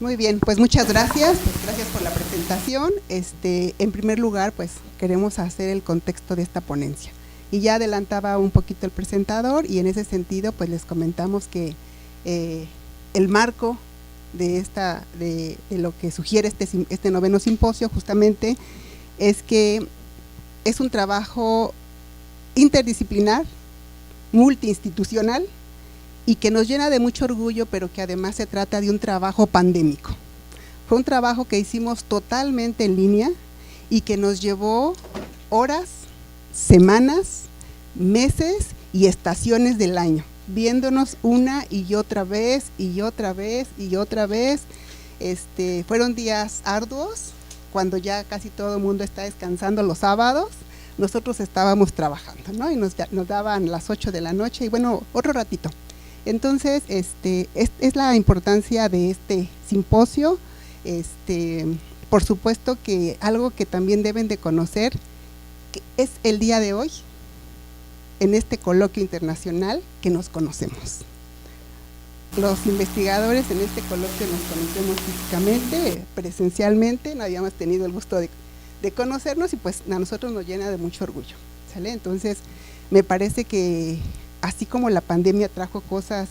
Muy bien, pues muchas gracias. Gracias por la presentación. En primer lugar, pues queremos hacer el contexto de esta ponencia. Y ya adelantaba un poquito el presentador y en ese sentido, pues les comentamos que el marco de lo que sugiere este noveno simposio justamente es que es un trabajo interdisciplinar, multiinstitucional, y que nos llena de mucho orgullo, pero que además se trata de un trabajo pandémico. Fue un trabajo que hicimos totalmente en línea y que nos llevó horas, semanas, meses y estaciones del año, viéndonos una y otra vez, y otra vez, y otra vez. Fueron días arduos, cuando ya casi todo el mundo está descansando los sábados, nosotros estábamos trabajando, ¿no? Y nos daban las 8 de la noche y bueno, otro ratito. Entonces, es la importancia de este simposio. Por supuesto que algo que también deben de conocer que es el día de hoy, en este coloquio internacional, que nos conocemos. Los investigadores en este coloquio nos conocemos físicamente, presencialmente, no habíamos tenido el gusto de conocernos y pues a nosotros nos llena de mucho orgullo, ¿sale? Entonces, me parece que así como la pandemia trajo cosas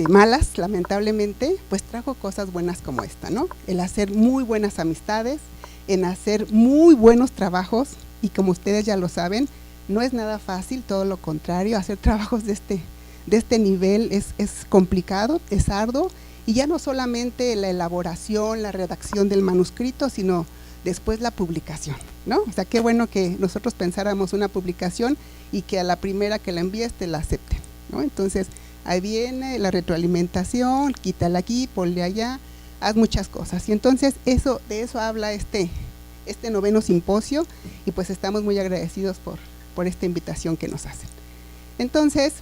malas, lamentablemente, pues trajo cosas buenas como esta, ¿no? El hacer muy buenas amistades, en hacer muy buenos trabajos, y como ustedes ya lo saben, no es nada fácil, todo lo contrario, hacer trabajos de este nivel es complicado, es arduo, y ya no solamente la elaboración, la redacción del manuscrito, sino después la publicación, ¿no? O sea, qué bueno que nosotros pensáramos una publicación y que a la primera que la envíes te la acepten, ¿no? Entonces, ahí viene la retroalimentación, quítala aquí, ponle allá, haz muchas cosas. Y entonces, de eso habla este noveno simposio, y pues estamos muy agradecidos por esta invitación que nos hacen. Entonces,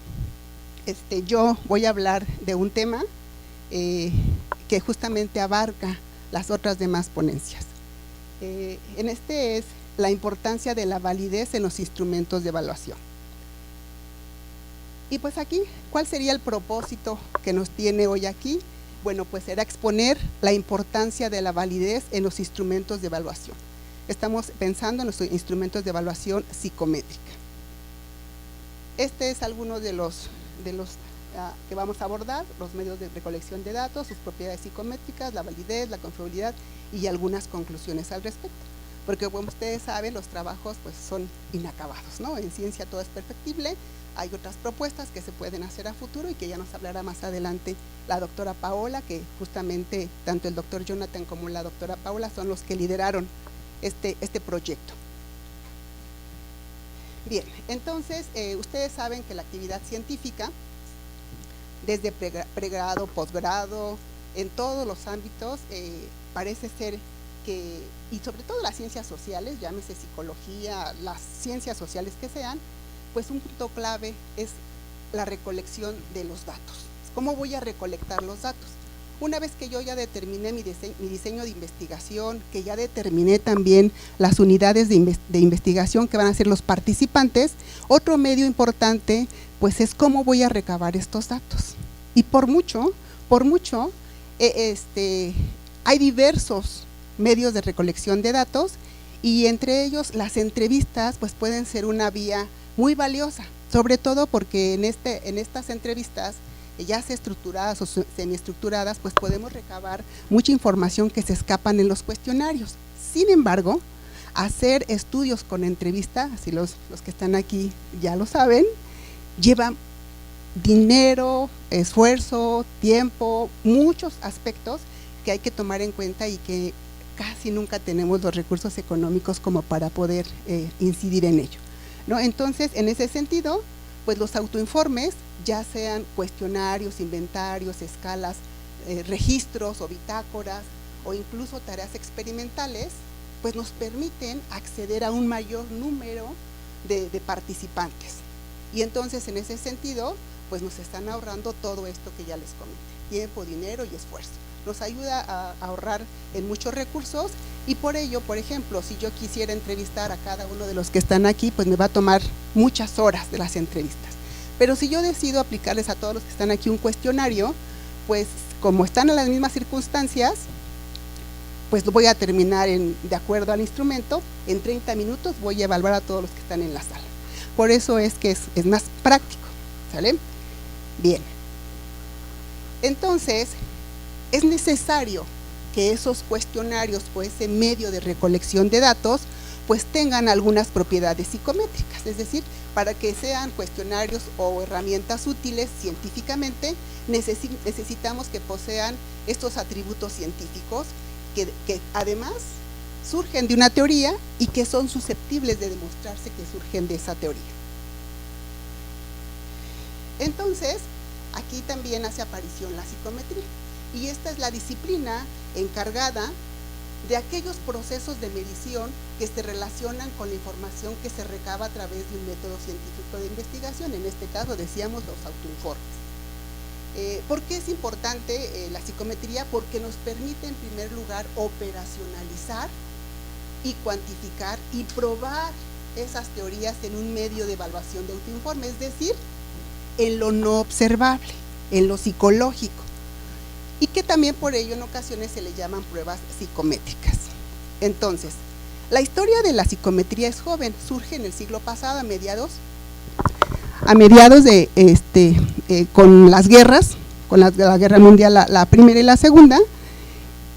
yo voy a hablar de un tema que justamente abarca las otras demás ponencias. Es la importancia de la validez en los instrumentos de evaluación. Y pues aquí, ¿cuál sería el propósito que nos tiene hoy aquí? Bueno, pues será exponer la importancia de la validez en los instrumentos de evaluación. Estamos pensando en los instrumentos de evaluación psicométrica. Este es alguno de los que vamos a abordar: los medios de recolección de datos, sus propiedades psicométricas, la validez, la confiabilidad y algunas conclusiones al respecto. Porque como ustedes saben, los trabajos pues son inacabados, ¿no? En ciencia todo es perfectible, hay otras propuestas que se pueden hacer a futuro y que ya nos hablará más adelante la doctora Paola, que justamente tanto el doctor Jonathan como la doctora Paola son los que lideraron este proyecto. Bien, entonces ustedes saben que la actividad científica, desde pregrado, posgrado, en todos los ámbitos, parece ser que, y sobre todo las ciencias sociales, llámese psicología, las ciencias sociales que sean, pues un punto clave es la recolección de los datos. ¿Cómo voy a recolectar los datos? Una vez que yo ya determiné mi diseño de investigación, que ya determiné también las unidades de investigación que van a ser los participantes, otro medio importante pues es cómo voy a recabar estos datos. Y por mucho, hay diversos medios de recolección de datos, y entre ellos las entrevistas pues pueden ser una vía muy valiosa, sobre todo porque en estas entrevistas, ya sea estructuradas o semiestructuradas, pues podemos recabar mucha información que se escapan en los cuestionarios. Sin embargo, hacer estudios con entrevista, así los que están aquí ya lo saben, lleva dinero, esfuerzo, tiempo, muchos aspectos que hay que tomar en cuenta y que casi nunca tenemos los recursos económicos como para poder incidir en ello, ¿no? Entonces, en ese sentido, pues los autoinformes, ya sean cuestionarios, inventarios, escalas, registros o bitácoras, o incluso tareas experimentales, pues nos permiten acceder a un mayor número de participantes. Y entonces, en ese sentido, pues nos están ahorrando todo esto que ya les comenté: tiempo, dinero y esfuerzo. Nos ayuda a ahorrar en muchos recursos, y por ello, por ejemplo, si yo quisiera entrevistar a cada uno de los que están aquí, pues me va a tomar muchas horas de las entrevistas. Pero si yo decido aplicarles a todos los que están aquí un cuestionario, pues como están en las mismas circunstancias, pues lo voy a terminar de acuerdo al instrumento, en 30 minutos voy a evaluar a todos los que están en la sala. Por eso es que es más práctico, ¿sale? Bien. Entonces, es necesario que esos cuestionarios o ese medio de recolección de datos pues tengan algunas propiedades psicométricas, es decir, para que sean cuestionarios o herramientas útiles científicamente, necesitamos que posean estos atributos científicos que además surgen de una teoría y que son susceptibles de demostrarse que surgen de esa teoría. Entonces, aquí también hace aparición la psicometría, y esta es la disciplina encargada de aquellos procesos de medición que se relacionan con la información que se recaba a través de un método científico de investigación, en este caso decíamos los autoinformes. ¿Por qué es importante la psicometría? Porque nos permite en primer lugar operacionalizar y cuantificar y probar esas teorías en un medio de evaluación de autoinforme, es decir, en lo no observable, en lo psicológico, y que también por ello en ocasiones se le llaman pruebas psicométricas. Entonces, la historia de la psicometría es joven, surge en el siglo pasado, a mediados de con las guerras, con la guerra mundial, la primera y la segunda,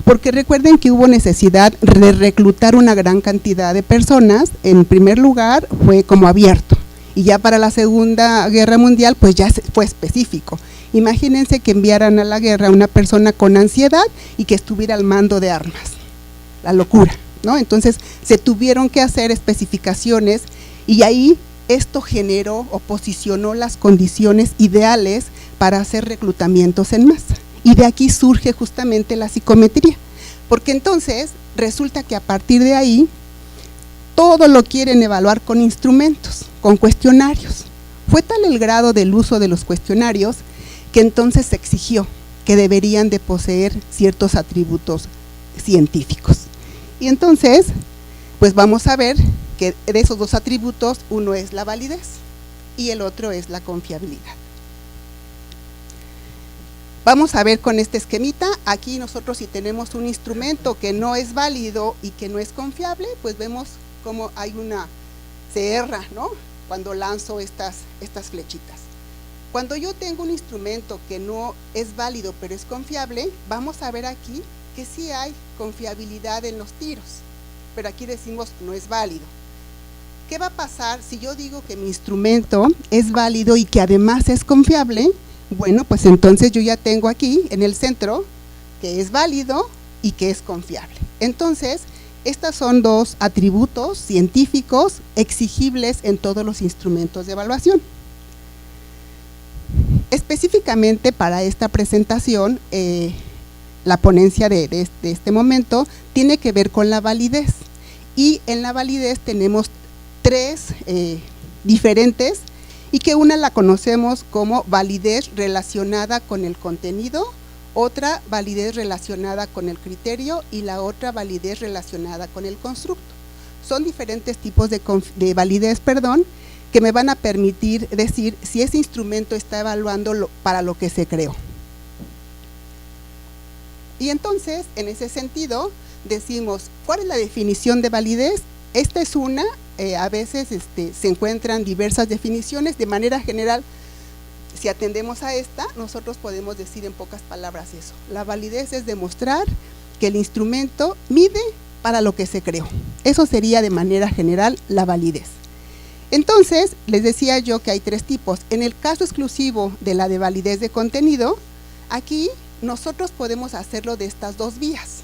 porque recuerden que hubo necesidad de reclutar una gran cantidad de personas. En primer lugar fue como abierto, y ya para la Segunda Guerra Mundial pues ya fue específico. Imagínense que enviaran a la guerra a una persona con ansiedad y que estuviera al mando de armas, la locura, ¿no? Entonces se tuvieron que hacer especificaciones, y ahí esto generó o posicionó las condiciones ideales para hacer reclutamientos en masa, y de aquí surge justamente la psicometría, porque entonces resulta que a partir de ahí todo lo quieren evaluar con instrumentos, con cuestionarios. Fue tal el grado del uso de los cuestionarios que entonces se exigió que deberían de poseer ciertos atributos científicos. Y entonces, pues vamos a ver que de esos dos atributos, uno es la validez y el otro es la confiabilidad. Vamos a ver con este esquemita. Aquí nosotros, si tenemos un instrumento que no es válido y que no es confiable, pues vemos cómo hay se erra, ¿no?, cuando lanzo estas flechitas. Cuando yo tengo un instrumento que no es válido pero es confiable, vamos a ver aquí que sí hay confiabilidad en los tiros, pero aquí decimos no es válido. ¿Qué va a pasar si yo digo que mi instrumento es válido y que además es confiable? Bueno, pues entonces yo ya tengo aquí en el centro que es válido y que es confiable. Entonces, estos son dos atributos científicos exigibles en todos los instrumentos de evaluación. Específicamente para esta presentación, la ponencia de este momento tiene que ver con la validez, y en la validez tenemos tres diferentes, y que una la conocemos como validez relacionada con el contenido, otra validez relacionada con el criterio y la otra validez relacionada con el constructo. Son diferentes tipos de validez, que me van a permitir decir si ese instrumento está evaluando para lo que se creó. Y entonces, en ese sentido, decimos, ¿cuál es la definición de validez? Esta es una, a veces se encuentran diversas definiciones. De manera general, si atendemos a esta, nosotros podemos decir en pocas palabras eso. La validez es demostrar que el instrumento mide para lo que se creó. Eso sería de manera general la validez. Entonces, les decía yo que hay tres tipos. En el caso exclusivo de la de validez de contenido, aquí nosotros podemos hacerlo de estas dos vías.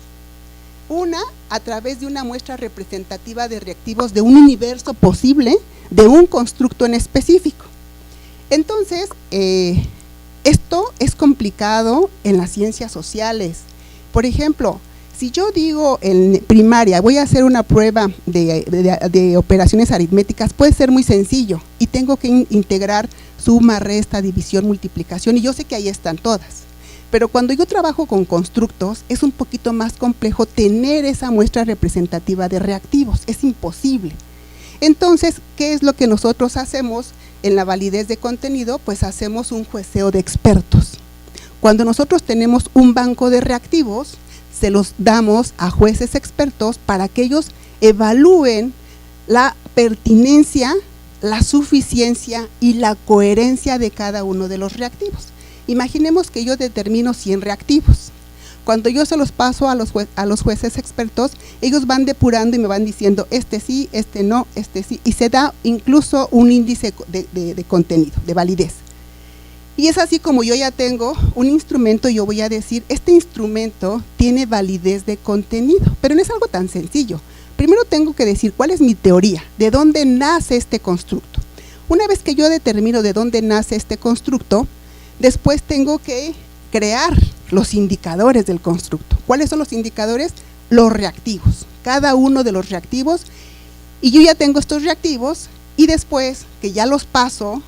Una, a través de una muestra representativa de reactivos de un universo posible, de un constructo en específico. Entonces, esto es complicado en las ciencias sociales. Por ejemplo, si yo digo en primaria voy a hacer una prueba de operaciones aritméticas, puede ser muy sencillo y tengo que integrar suma, resta, división, multiplicación, y yo sé que ahí están todas. Pero cuando yo trabajo con constructos es un poquito más complejo tener esa muestra representativa de reactivos, es imposible. Entonces, ¿qué es lo que nosotros hacemos en la validez de contenido? Pues hacemos un jueceo de expertos. Cuando nosotros tenemos un banco de reactivos, se los damos a jueces expertos para que ellos evalúen la pertinencia, la suficiencia y la coherencia de cada uno de los reactivos. Imaginemos que yo determino 100 reactivos. Cuando yo se los paso a los jueces expertos, ellos van depurando y me van diciendo este sí, este no, este sí, y se da incluso un índice de contenido, de validez. Y es así como yo ya tengo un instrumento, yo voy a decir, este instrumento tiene validez de contenido, pero no es algo tan sencillo. Primero tengo que decir cuál es mi teoría, de dónde nace este constructo. Una vez que yo determino de dónde nace este constructo, después tengo que crear los indicadores del constructo. ¿Cuáles son los indicadores? Los reactivos, cada uno de los reactivos, y yo ya tengo estos reactivos, y después que ya los paso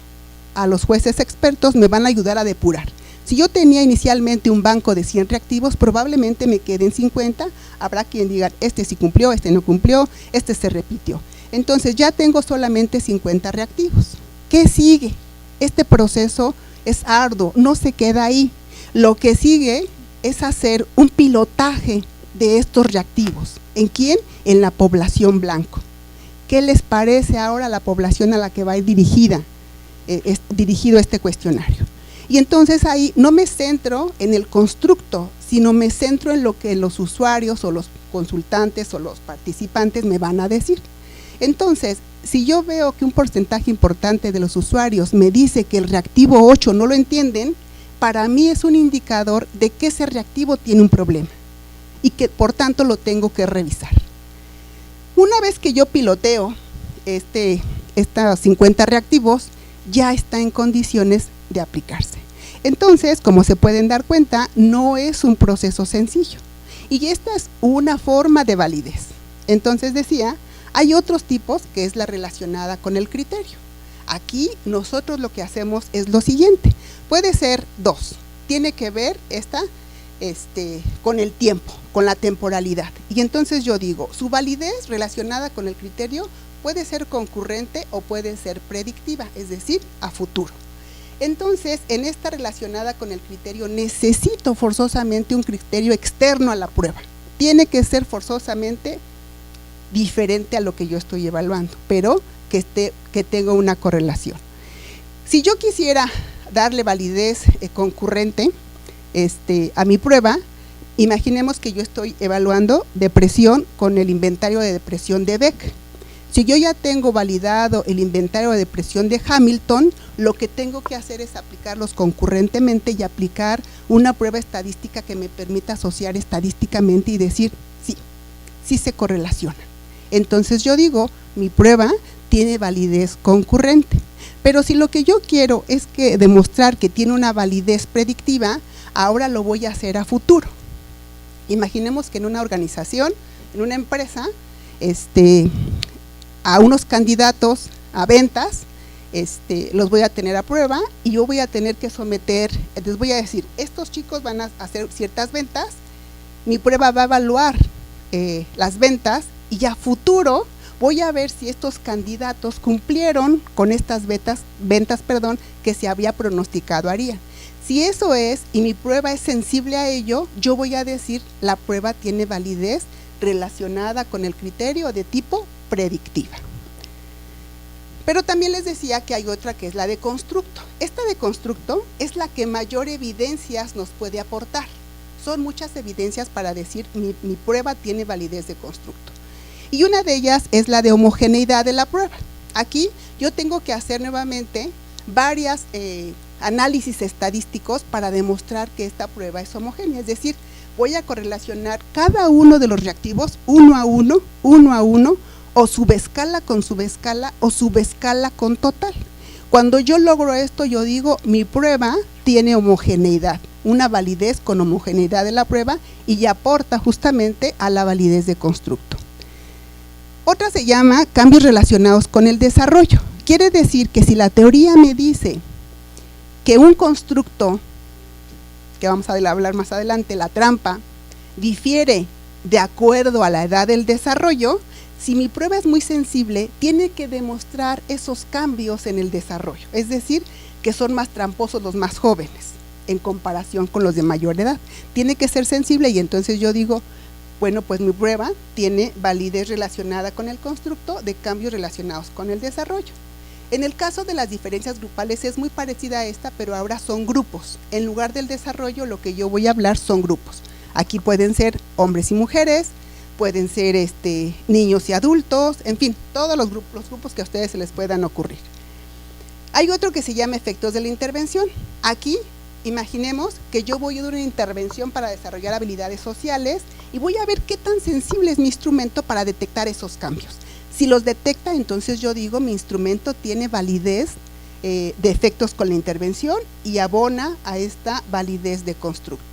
a los jueces expertos, me van a ayudar a depurar. Si yo tenía inicialmente un banco de 100 reactivos, probablemente me queden 50, habrá quien diga, este sí cumplió, este no cumplió, este se repitió. Entonces ya tengo solamente 50 reactivos. ¿Qué sigue? Este proceso es arduo, no se queda ahí. Lo que sigue es hacer un pilotaje de estos reactivos. ¿En quién? En la población blanco. ¿Qué les parece ahora a la población a la que va a ir dirigido este cuestionario? Y entonces ahí no me centro en el constructo, sino me centro en lo que los usuarios o los consultantes o los participantes me van a decir. Entonces, si yo veo que un porcentaje importante de los usuarios me dice que el reactivo 8 no lo entienden, para mí es un indicador de que ese reactivo tiene un problema y que por tanto lo tengo que revisar. Una vez que yo piloteo estos 50 reactivos, ya está en condiciones de aplicarse. Entonces, como se pueden dar cuenta, no es un proceso sencillo. Y esta es una forma de validez. Entonces decía, hay otros tipos que es la relacionada con el criterio. Aquí nosotros lo que hacemos es lo siguiente. Puede ser dos. Tiene que ver con el tiempo, con la temporalidad. Y entonces yo digo, su validez relacionada con el criterio puede ser concurrente o puede ser predictiva, es decir, a futuro. Entonces, en esta relacionada con el criterio, necesito forzosamente un criterio externo a la prueba. Tiene que ser forzosamente diferente a lo que yo estoy evaluando, pero que tenga una correlación. Si yo quisiera darle validez concurrente a mi prueba, imaginemos que yo estoy evaluando depresión con el inventario de depresión de Beck. Si yo ya tengo validado el inventario de depresión de Hamilton, lo que tengo que hacer es aplicarlos concurrentemente y aplicar una prueba estadística que me permita asociar estadísticamente y decir, sí se correlacionan. Entonces yo digo, mi prueba tiene validez concurrente. Pero si lo que yo quiero es demostrar que tiene una validez predictiva, ahora lo voy a hacer a futuro. Imaginemos que en una organización, en una empresa, a unos candidatos a ventas, los voy a tener a prueba y yo voy a tener que someter, les voy a decir, estos chicos van a hacer ciertas ventas, mi prueba va a evaluar las ventas y a futuro voy a ver si estos candidatos cumplieron con estas ventas que se había pronosticado harían. Si eso es y mi prueba es sensible a ello, yo voy a decir la prueba tiene validez relacionada con el criterio de tipo predictiva. Pero también les decía que hay otra que es la de constructo. Esta de constructo es la que mayor evidencias nos puede aportar. Son muchas evidencias para decir mi prueba tiene validez de constructo. Y una de ellas es la de homogeneidad de la prueba. Aquí yo tengo que hacer nuevamente varios análisis estadísticos para demostrar que esta prueba es homogénea. Es decir, voy a correlacionar cada uno de los reactivos uno a uno, o subescala con subescala o subescala con total. Cuando yo logro esto, yo digo, mi prueba tiene homogeneidad, una validez con homogeneidad de la prueba y aporta justamente a la validez de constructo. Otra se llama cambios relacionados con el desarrollo. Quiere decir que si la teoría me dice que un constructo, que vamos a hablar más adelante, la trampa, difiere de acuerdo a la edad del desarrollo, si mi prueba es muy sensible, tiene que demostrar esos cambios en el desarrollo, es decir, que son más tramposos los más jóvenes. en comparación con los de mayor edad. Tiene que ser sensible y entonces yo digo, bueno, pues mi prueba tiene validez relacionada con el constructo de cambios relacionados con el desarrollo. En el caso de las diferencias grupales es muy parecida a esta, pero ahora son grupos. En lugar del desarrollo, lo que yo voy a hablar son grupos. Aquí pueden ser hombres y mujeres, pueden ser niños y adultos, en fin, todos los grupos que a ustedes se les puedan ocurrir. Hay otro que se llama efectos de la intervención. Aquí, imaginemos que yo voy a dar una intervención para desarrollar habilidades sociales y voy a ver qué tan sensible es mi instrumento para detectar esos cambios. Si los detecta, entonces yo digo, mi instrumento tiene validez de efectos con la intervención y abona a esta validez de constructo.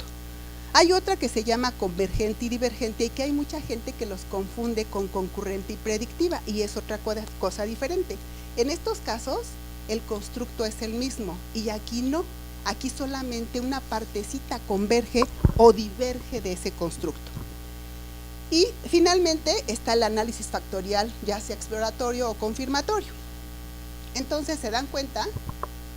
Hay otra que se llama convergente y divergente y que hay mucha gente que los confunde con concurrente y predictiva y es otra cosa diferente. En estos casos, el constructo es el mismo y aquí no, aquí solamente una partecita converge o diverge de ese constructo. Y finalmente está el análisis factorial, ya sea exploratorio o confirmatorio. Entonces se dan cuenta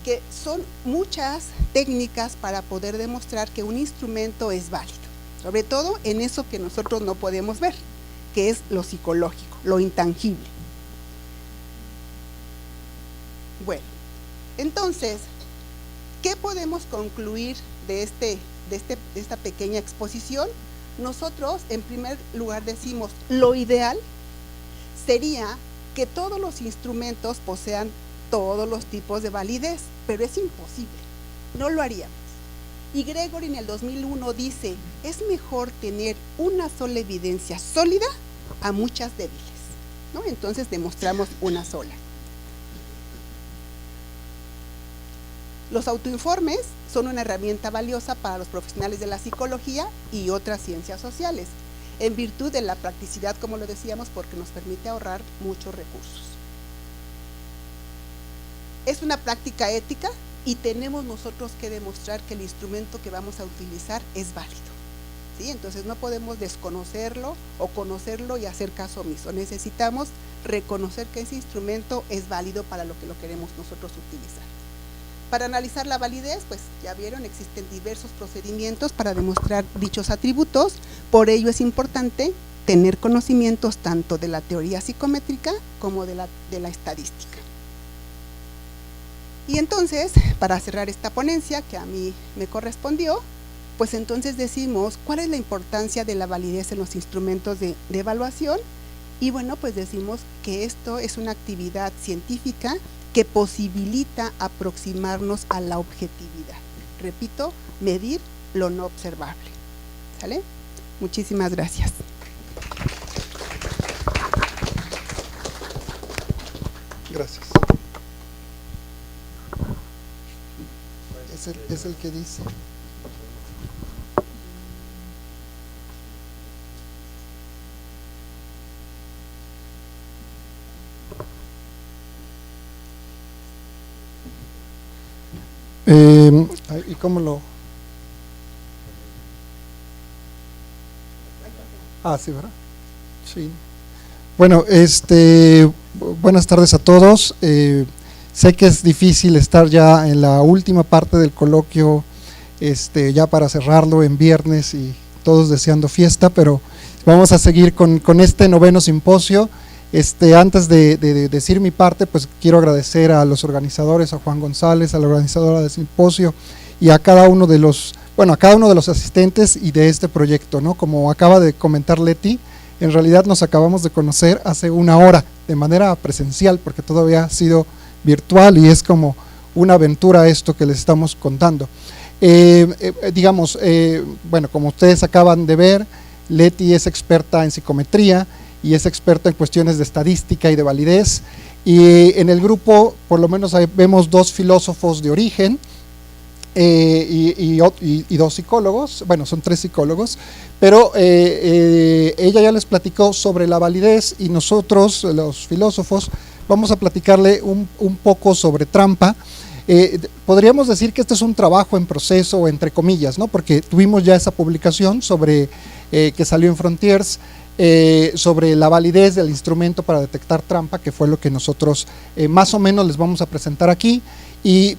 que son muchas técnicas para poder demostrar que un instrumento es válido, sobre todo en eso que nosotros no podemos ver, que es lo psicológico, lo intangible. Bueno, entonces, ¿qué podemos concluir de esta pequeña exposición? Nosotros, en primer lugar, decimos, lo ideal sería que todos los instrumentos posean todos los tipos de validez, pero es imposible, no lo haríamos. Y Gregory en el 2001 dice, es mejor tener una sola evidencia sólida a muchas débiles, ¿no? Entonces demostramos una sola. Los autoinformes son una herramienta valiosa para los profesionales de la psicología y otras ciencias sociales, en virtud de la practicidad, como lo decíamos, porque nos permite ahorrar muchos recursos. Es una práctica ética y tenemos nosotros que demostrar que el instrumento que vamos a utilizar es válido, ¿sí? Entonces no podemos desconocerlo o conocerlo y hacer caso omiso. Necesitamos reconocer que ese instrumento es válido para lo que lo queremos nosotros utilizar. Para analizar la validez, pues ya vieron, existen diversos procedimientos para demostrar dichos atributos, por ello es importante tener conocimientos tanto de la teoría psicométrica como de la estadística. Y entonces, para cerrar esta ponencia que a mí me correspondió, pues entonces decimos cuál es la importancia de la validez en los instrumentos de evaluación y bueno, pues decimos que esto es una actividad científica que posibilita aproximarnos a la objetividad. Repito, medir lo no observable. ¿Sale? Muchísimas gracias. Gracias. Es el que dice. ¿Y cómo lo? Ah, sí, ¿verdad? Sí. Bueno, buenas tardes a todos. Sé que es difícil estar ya en la última parte del coloquio, ya para cerrarlo en viernes y todos deseando fiesta, pero vamos a seguir con este noveno simposio. Antes de decir mi parte, pues quiero agradecer a los organizadores, a Juan González, a la organizadora del simposio y a cada uno de los, a cada uno de los asistentes y de este proyecto, ¿no? Como acaba de comentar Leti, en realidad nos acabamos de conocer hace una hora de manera presencial, porque todavía ha sido virtual y es como una aventura esto que les estamos contando. Como ustedes acaban de ver, Leti es experta en psicometría y es experta en cuestiones de estadística y de validez, y en el grupo por lo menos vemos dos filósofos de origen y dos psicólogos, son tres psicólogos, pero ella ya les platicó sobre la validez y nosotros, los filósofos, vamos a platicarle un poco sobre trampa. Podríamos decir que este es un trabajo en proceso, entre comillas, ¿no? Porque tuvimos ya esa publicación sobre que salió en Frontiers, sobre la validez del instrumento para detectar trampa, que fue lo que nosotros más o menos les vamos a presentar aquí,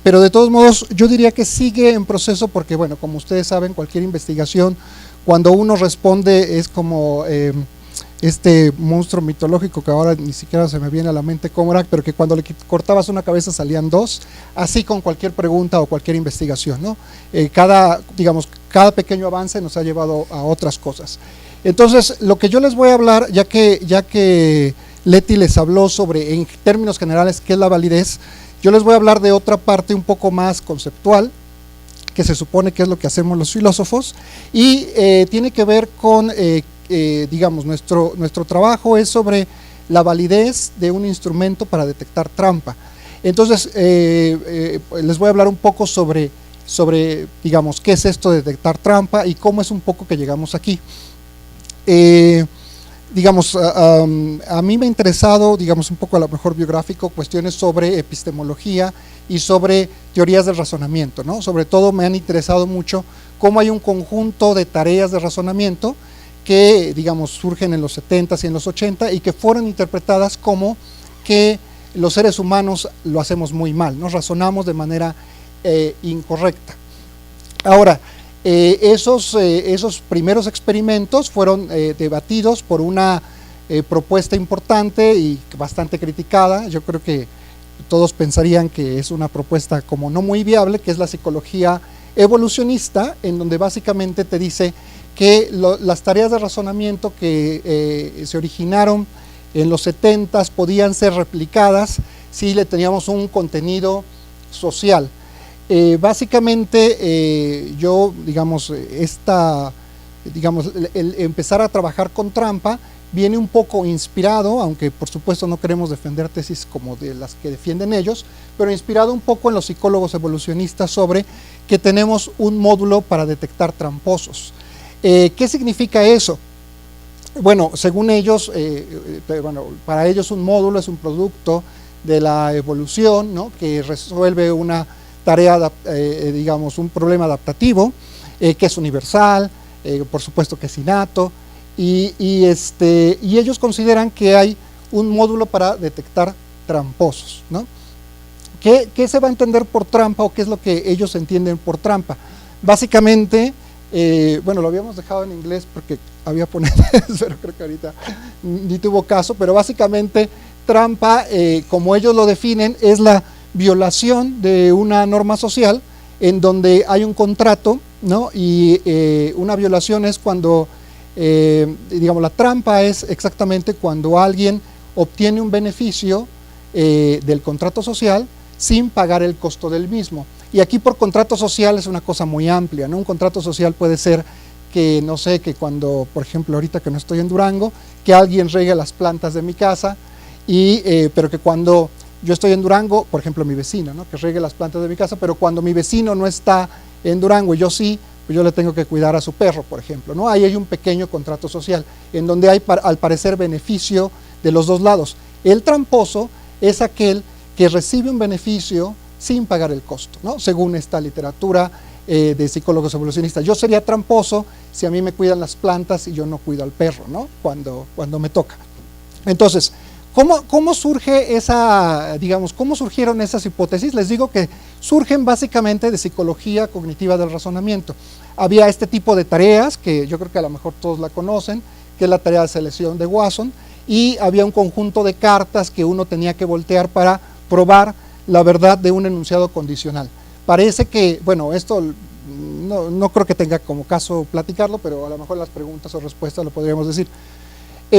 Pero de todos modos yo diría que sigue en proceso porque, bueno, como ustedes saben, cualquier investigación, cuando uno responde es como este monstruo mitológico que ahora ni siquiera se me viene a la mente cómo era, pero que cuando le cortabas una cabeza salían dos, así con cualquier pregunta o cualquier investigación, ¿no? Cada pequeño avance nos ha llevado a otras cosas. Entonces, lo que yo les voy a hablar, ya que Leti les habló sobre, en términos generales, qué es la validez, yo les voy a hablar de otra parte un poco más conceptual, que se supone que es lo que hacemos los filósofos, y tiene que ver con, nuestro trabajo es sobre la validez de un instrumento para detectar trampa. Entonces, les voy a hablar un poco sobre, qué es esto de detectar trampa y cómo es un poco que llegamos aquí. A mí me ha interesado, un poco a lo mejor biográfico, cuestiones sobre epistemología y sobre teorías del razonamiento, ¿no? Sobre todo me han interesado mucho cómo hay un conjunto de tareas de razonamiento que, surgen en los 70s y en los 80 y que fueron interpretadas como que los seres humanos lo hacemos muy mal, nos razonamos de manera incorrecta. Ahora, esos primeros experimentos fueron debatidos por una propuesta importante y bastante criticada. Yo creo que todos pensarían que es una propuesta como no muy viable, que es la psicología evolucionista, en donde básicamente te dice que las tareas de razonamiento que se originaron en los 70s podían ser replicadas si le teníamos un contenido social. Básicamente el empezar a trabajar con trampa viene un poco inspirado, aunque por supuesto no queremos defender tesis como de las que defienden ellos, pero inspirado un poco en los psicólogos evolucionistas sobre que tenemos un módulo para detectar tramposos. ¿Qué significa eso? Bueno, según ellos, para ellos un módulo es un producto de la evolución, ¿no? Que resuelve una tarea, un problema adaptativo, que es universal, por supuesto que es innato, y ellos consideran que hay un módulo para detectar tramposos, ¿no? ¿Qué se va a entender por trampa o qué es lo que ellos entienden por trampa? Básicamente, lo habíamos dejado en inglés porque había ponentes, pero creo que ahorita ni tuvo caso, pero básicamente trampa, como ellos lo definen, es la violación de una norma social en donde hay un contrato, ¿no? Y una violación es cuando, la trampa es exactamente cuando alguien obtiene un beneficio del contrato social sin pagar el costo del mismo. Y aquí por contrato social es una cosa muy amplia, ¿no? Un contrato social puede ser que, no sé, que cuando, por ejemplo, ahorita que no estoy en Durango, que alguien riegue las plantas de mi casa, pero que cuando yo estoy en Durango, por ejemplo, mi vecino, ¿no? Que riegue las plantas de mi casa, pero cuando mi vecino no está en Durango y yo sí, pues yo le tengo que cuidar a su perro, por ejemplo, ¿no? Ahí hay un pequeño contrato social, en donde hay, al parecer, beneficio de los dos lados. El tramposo es aquel que recibe un beneficio sin pagar el costo, ¿no? Según esta literatura de psicólogos evolucionistas. Yo sería tramposo si a mí me cuidan las plantas y yo no cuido al perro, ¿no? Cuando me toca. Entonces, ¿cómo surge cómo surgieron esas hipótesis? Les digo que surgen básicamente de psicología cognitiva del razonamiento. Había este tipo de tareas, que yo creo que a lo mejor todos la conocen, que es la tarea de selección de Watson, y había un conjunto de cartas que uno tenía que voltear para probar la verdad de un enunciado condicional. Parece que, bueno, esto no creo que tenga como caso platicarlo, pero a lo mejor las preguntas o respuestas lo podríamos decir.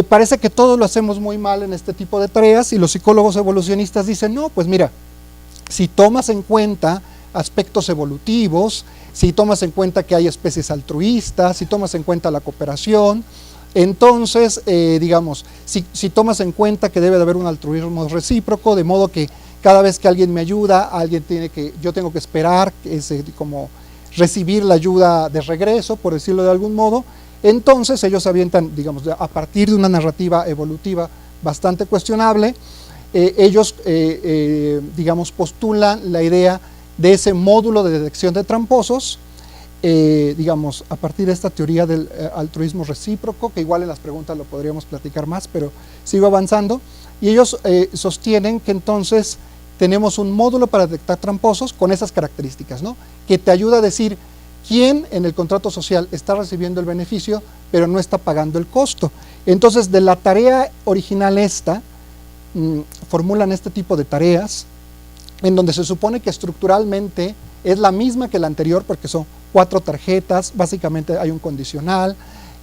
Parece que todos lo hacemos muy mal en este tipo de tareas y los psicólogos evolucionistas dicen, no, pues mira, si tomas en cuenta aspectos evolutivos, si tomas en cuenta que hay especies altruistas, si tomas en cuenta la cooperación, entonces, si tomas en cuenta que debe de haber un altruismo recíproco, de modo que cada vez que alguien me ayuda, yo tengo que esperar como recibir la ayuda de regreso, por decirlo de algún modo. Entonces ellos avientan, a partir de una narrativa evolutiva bastante cuestionable, ellos postulan la idea de ese módulo de detección de tramposos, a partir de esta teoría del altruismo recíproco, que igual en las preguntas lo podríamos platicar más, pero sigo avanzando, y ellos sostienen que entonces tenemos un módulo para detectar tramposos con esas características, ¿no? Que te ayuda a decir quién en el contrato social está recibiendo el beneficio, pero no está pagando el costo. Entonces, de la tarea original formulan este tipo de tareas, en donde se supone que estructuralmente es la misma que la anterior, porque son 4 tarjetas, básicamente hay un condicional,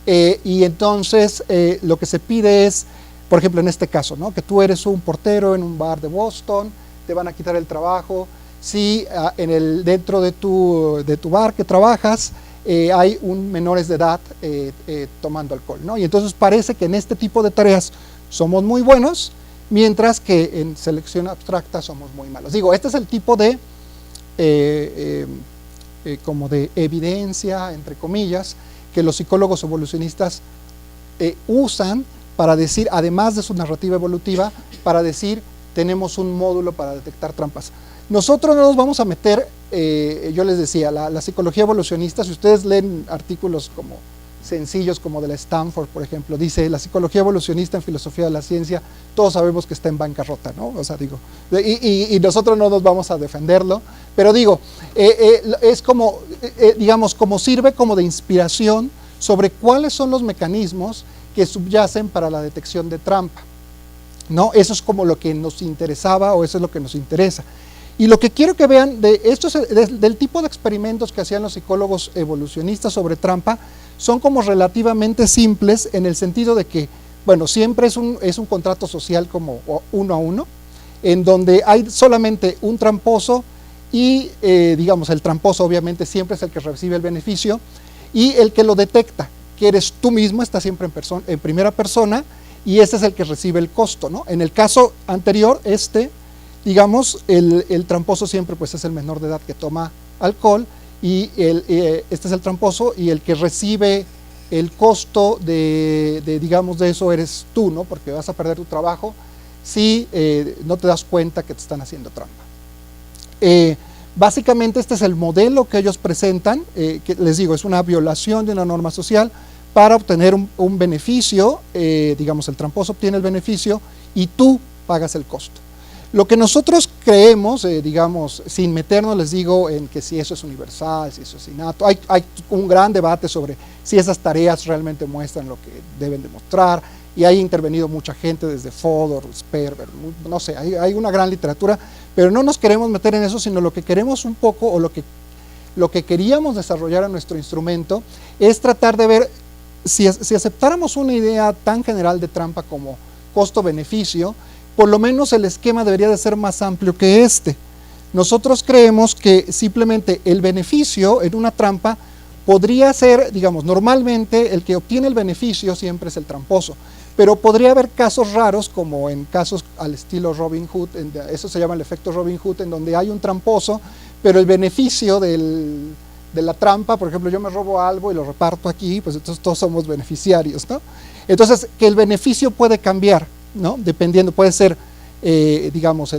y entonces lo que se pide es, por ejemplo en este caso, ¿no? Que tú eres un portero en un bar de Boston, te van a quitar el trabajo, si dentro de tu bar que trabajas hay menores de edad tomando alcohol, ¿no? Y entonces parece que en este tipo de tareas somos muy buenos, mientras que en selección abstracta somos muy malos. Digo, este es el tipo de como de evidencia, entre comillas, que los psicólogos evolucionistas usan para decir, además de su narrativa evolutiva, para decir, tenemos un módulo para detectar trampas. Nosotros no nos vamos a meter, yo les decía, la psicología evolucionista, si ustedes leen artículos como sencillos como de la Stanford, por ejemplo, dice, la psicología evolucionista en filosofía de la ciencia, todos sabemos que está en bancarrota, ¿no? O sea, digo, y nosotros no nos vamos a defenderlo, pero digo, es como, digamos, como sirve como de inspiración sobre cuáles son los mecanismos que subyacen para la detección de trampa, ¿no? Eso es como lo que nos interesaba, o eso es lo que nos interesa. Y lo que quiero que vean, del tipo de experimentos que hacían los psicólogos evolucionistas sobre trampa, son como relativamente simples en el sentido de que, bueno, siempre es un contrato social como 1 a 1, en donde hay solamente un tramposo y, digamos, el tramposo obviamente siempre es el que recibe el beneficio, y el que lo detecta, que eres tú mismo, está siempre en primera persona, y ese es el que recibe el costo, ¿no? En el caso anterior, digamos, el tramposo siempre pues es el menor de edad que toma alcohol, y este es el tramposo, y el que recibe el costo digamos, de eso eres tú, ¿no? Porque vas a perder tu trabajo si no te das cuenta que te están haciendo trampa. Básicamente este es el modelo que ellos presentan, que les digo, es una violación de una norma social para obtener un beneficio, digamos, el tramposo obtiene el beneficio y tú pagas el costo. Lo que nosotros creemos, digamos, sin meternos, les digo, en que si eso es universal, si eso es innato, hay un gran debate sobre si esas tareas realmente muestran lo que deben demostrar, y ha intervenido mucha gente desde Fodor, Sperber, no sé, hay una gran literatura, pero no nos queremos meter en eso, sino lo que queremos un poco, o lo que queríamos desarrollar en nuestro instrumento, es tratar de ver si aceptáramos una idea tan general de trampa como costo-beneficio, por lo menos el esquema debería de ser más amplio que este. Nosotros creemos que simplemente el beneficio en una trampa podría ser, digamos, normalmente el que obtiene el beneficio siempre es el tramposo, pero podría haber casos raros, como en casos al estilo Robin Hood, eso se llama el efecto Robin Hood, en donde hay un tramposo, pero el beneficio de la trampa, por ejemplo, yo me robo algo y lo reparto aquí, pues entonces todos somos beneficiarios, ¿no? Entonces, que el beneficio puede cambiar, ¿no? Dependiendo, puede ser, digamos,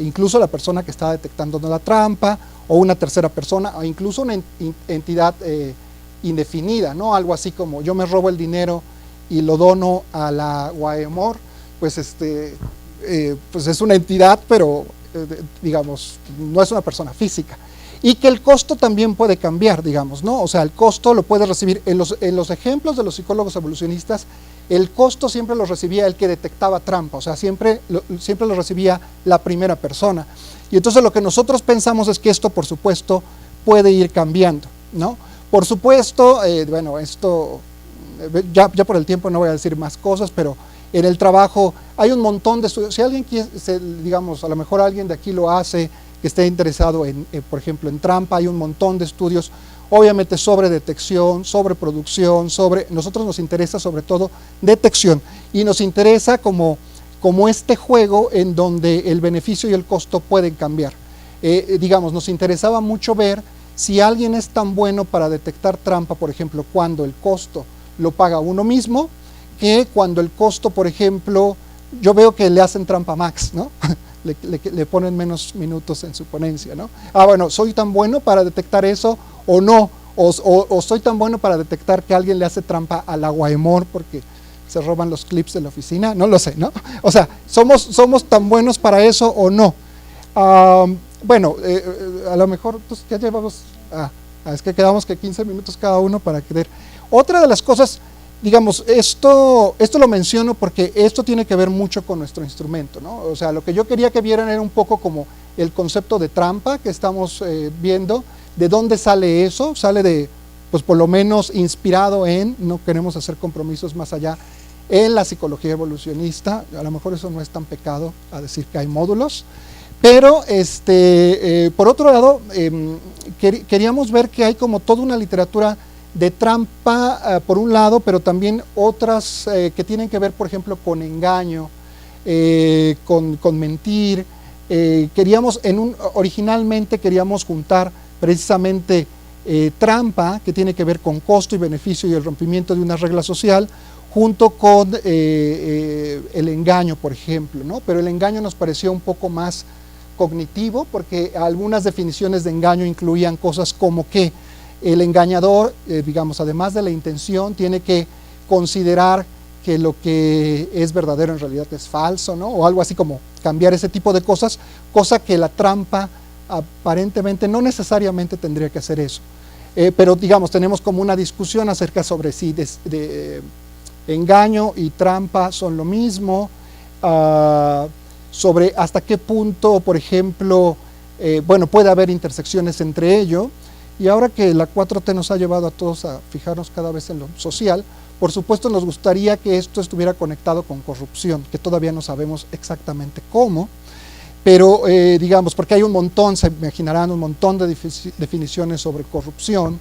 incluso la persona que está detectando la trampa, o una tercera persona, o incluso una entidad indefinida, ¿no? Algo así como yo me robo el dinero y lo dono a la Guaemor, pues pues es una entidad, pero digamos, no es una persona física. Y que el costo también puede cambiar, digamos, ¿no? O sea, el costo lo puede recibir, en los ejemplos de los psicólogos evolucionistas, el costo siempre lo recibía el que detectaba trampa, o sea, siempre lo recibía la primera persona. Y entonces lo que nosotros pensamos es que esto, por supuesto, puede ir cambiando, ¿no? Por supuesto, bueno, esto, ya por el tiempo no voy a decir más cosas, pero en el trabajo hay un montón de estudios. Si alguien quiere, digamos, a lo mejor alguien de aquí lo hace, que esté interesado por ejemplo, en trampa, hay un montón de estudios, obviamente sobre detección, sobre producción, nosotros nos interesa sobre todo detección, y nos interesa como este juego en donde el beneficio y el costo pueden cambiar. Digamos, nos interesaba mucho ver si alguien es tan bueno para detectar trampa, por ejemplo, cuando el costo lo paga uno mismo, que cuando el costo, por ejemplo, yo veo que le hacen trampa a Max, ¿no? le ponen menos minutos en su ponencia, ¿no? Bueno, ¿soy tan bueno para detectar eso o no? O soy tan bueno para detectar que alguien le hace trampa a la Guaemor porque se roban los clips de la oficina, no lo sé, ¿no? O sea, ¿somos tan buenos para eso o no? Bueno, a lo mejor pues, ya llevamos, es que quedamos que 15 minutos cada uno para querer. Otra de las cosas, digamos, esto lo menciono porque esto tiene que ver mucho con nuestro instrumento, ¿no? O sea, lo que yo quería que vieran era un poco como el concepto de trampa que estamos viendo. ¿De dónde sale eso? Sale de, pues por lo menos inspirado en, no queremos hacer compromisos más allá, en la psicología evolucionista. A lo mejor eso no es tan pecado a decir que hay módulos, pero por otro lado, queríamos ver que hay como toda una literatura de trampa por un lado, pero también otras que tienen que ver, por ejemplo, con engaño, con mentir. Originalmente queríamos juntar precisamente trampa, que tiene que ver con costo y beneficio y el rompimiento de una regla social, junto con el engaño, por ejemplo, ¿no? Pero el engaño nos pareció un poco más cognitivo, porque algunas definiciones de engaño incluían cosas como que el engañador, digamos, además de la intención, tiene que considerar que lo que es verdadero en realidad es falso, ¿no? O algo así como cambiar ese tipo de cosas, cosa que la trampa aparentemente no necesariamente tendría que hacer eso. Pero digamos, tenemos como una discusión acerca sobre si engaño y trampa son lo mismo, sobre hasta qué punto, por ejemplo, bueno, puede haber intersecciones entre ello. Y ahora que la 4T nos ha llevado a todos a fijarnos cada vez en lo social, por supuesto nos gustaría que esto estuviera conectado con corrupción, que todavía no sabemos exactamente cómo, pero digamos, porque hay un montón, se imaginarán, un montón de definiciones sobre corrupción,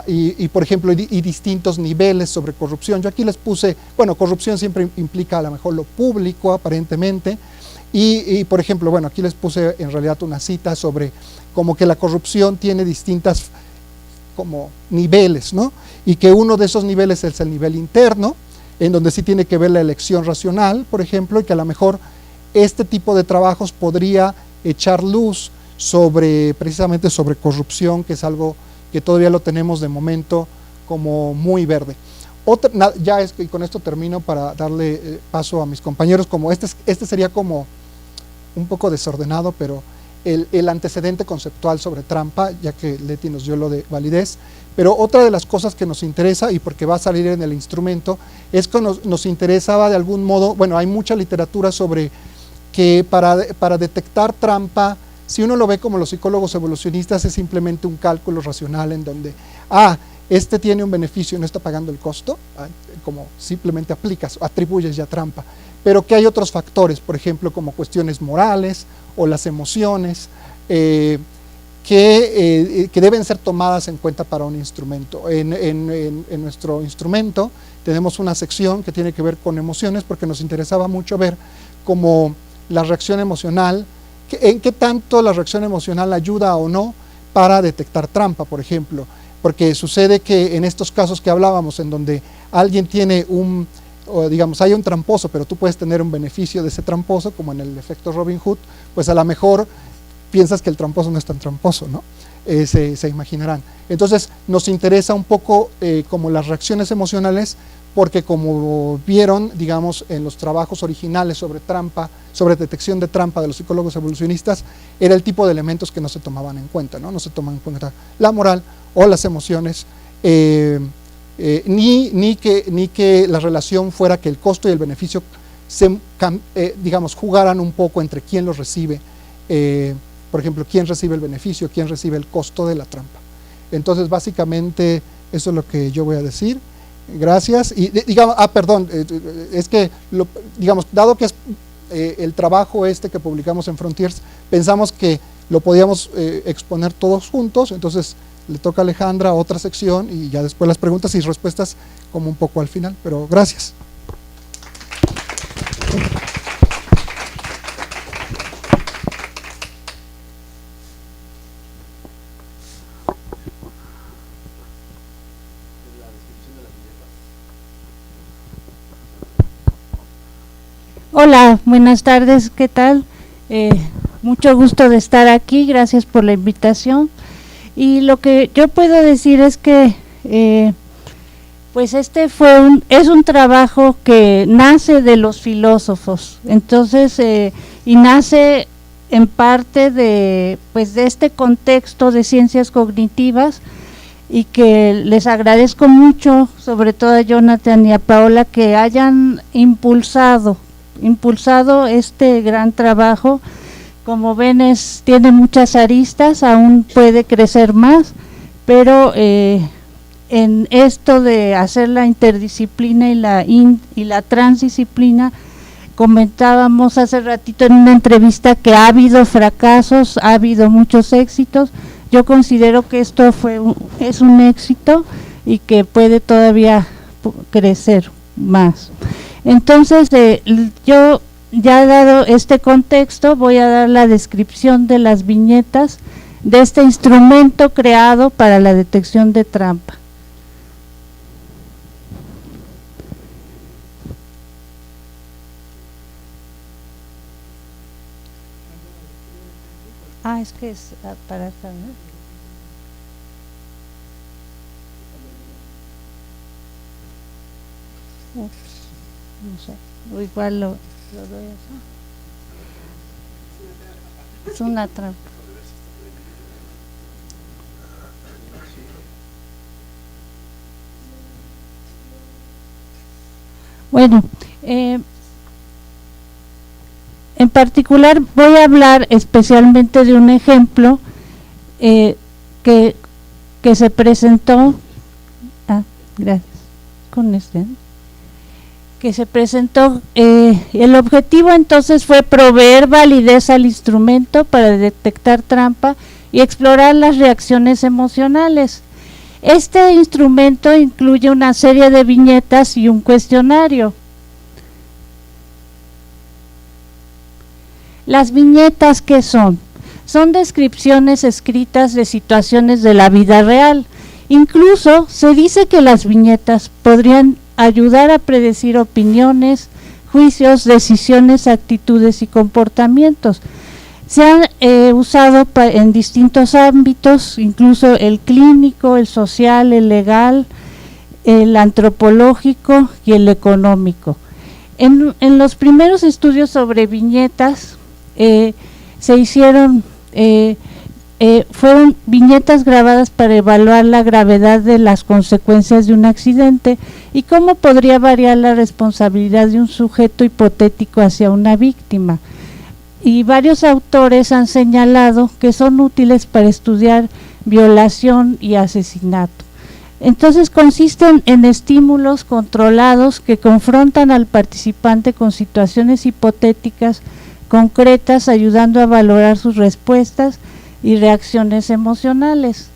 y por ejemplo, y distintos niveles sobre corrupción. Yo aquí les puse, bueno, corrupción siempre implica a lo mejor lo público, aparentemente, y por ejemplo, bueno, aquí les puse en realidad una cita sobre como que la corrupción tiene distintas como niveles, ¿no? Y que uno de esos niveles es el nivel interno, en donde sí tiene que ver la elección racional, por ejemplo, y que a lo mejor este tipo de trabajos podría echar luz sobre, precisamente sobre corrupción, que es algo que todavía lo tenemos de momento como muy verde. Y con esto termino para darle paso a mis compañeros, como este sería como un poco desordenado, pero el antecedente conceptual sobre trampa, ya que Leti nos dio lo de validez. Pero otra de las cosas que nos interesa, y porque va a salir en el instrumento, es que nos interesaba de algún modo, bueno, hay mucha literatura sobre que para detectar trampa, si uno lo ve como los psicólogos evolucionistas, es simplemente un cálculo racional en donde, este tiene un beneficio y no está pagando el costo, como simplemente aplicas, atribuyes ya trampa, pero que hay otros factores, por ejemplo, como cuestiones morales o las emociones, que deben ser tomadas en cuenta para un instrumento. En nuestro instrumento tenemos una sección que tiene que ver con emociones, porque nos interesaba mucho ver cómo la reacción emocional, en qué tanto la reacción emocional ayuda o no para detectar trampa, por ejemplo, porque sucede que en estos casos que hablábamos, en donde alguien tiene digamos, hay un tramposo, pero tú puedes tener un beneficio de ese tramposo, como en el efecto Robin Hood, pues a lo mejor piensas que el tramposo no es tan tramposo, ¿no? Se imaginarán. Entonces nos interesa un poco como las reacciones emocionales, porque como vieron, digamos, en los trabajos originales sobre trampa, sobre detección de trampa de los psicólogos evolucionistas, era el tipo de elementos que no se tomaban en cuenta, ¿no? No se toman en cuenta la moral o las emociones, ni que la relación fuera que el costo y el beneficio digamos, jugaran un poco entre quién los recibe, por ejemplo, quién recibe el beneficio, quién recibe el costo de la trampa. Entonces, básicamente, eso es lo que yo voy a decir. Gracias. Y digamos, perdón, es que, digamos, dado que es el trabajo que publicamos en Frontiers, pensamos que lo podíamos exponer todos juntos, entonces le toca a Alejandra otra sección y ya después las preguntas y respuestas como un poco al final, pero gracias. Hola, buenas tardes, ¿qué tal? Mucho gusto de estar aquí, gracias por la invitación. Y lo que yo puedo decir es que pues es un trabajo que nace de los filósofos, entonces y nace en parte de este contexto de ciencias cognitivas, y que les agradezco mucho, sobre todo a Jonathan y a Paola, que hayan impulsado este gran trabajo. Como ven, tiene muchas aristas, aún puede crecer más, pero en esto de hacer la interdisciplina y la transdisciplina, comentábamos hace ratito en una entrevista que ha habido fracasos, ha habido muchos éxitos. Yo considero que esto es un éxito y que puede todavía crecer más. Entonces, yo ya dado este contexto, voy a dar la descripción de las viñetas de este instrumento creado para la detección de trampa. Es que es para acá, ¿no? Ups, no sé, o igual lo doy así. Es una trampa. Bueno, en particular voy a hablar especialmente de un ejemplo que se presentó, gracias, con que se presentó. El objetivo entonces fue proveer validez al instrumento para detectar trampa y explorar las reacciones emocionales. Este instrumento incluye una serie de viñetas y un cuestionario. Las viñetas, ¿qué son? Son descripciones escritas de situaciones de la vida real. Incluso se dice que las viñetas podrían ayudar a predecir opiniones, juicios, decisiones, actitudes y comportamientos. Se han usado en distintos ámbitos, incluso el clínico, el social, el legal, el antropológico y el económico. En los primeros estudios sobre viñetas, se hicieron, fueron viñetas grabadas para evaluar la gravedad de las consecuencias de un accidente y cómo podría variar la responsabilidad de un sujeto hipotético hacia una víctima. Y varios autores han señalado que son útiles para estudiar violación y asesinato. Entonces consisten en estímulos controlados que confrontan al participante con situaciones hipotéticas concretas, ayudando a valorar sus respuestas y reacciones emocionales.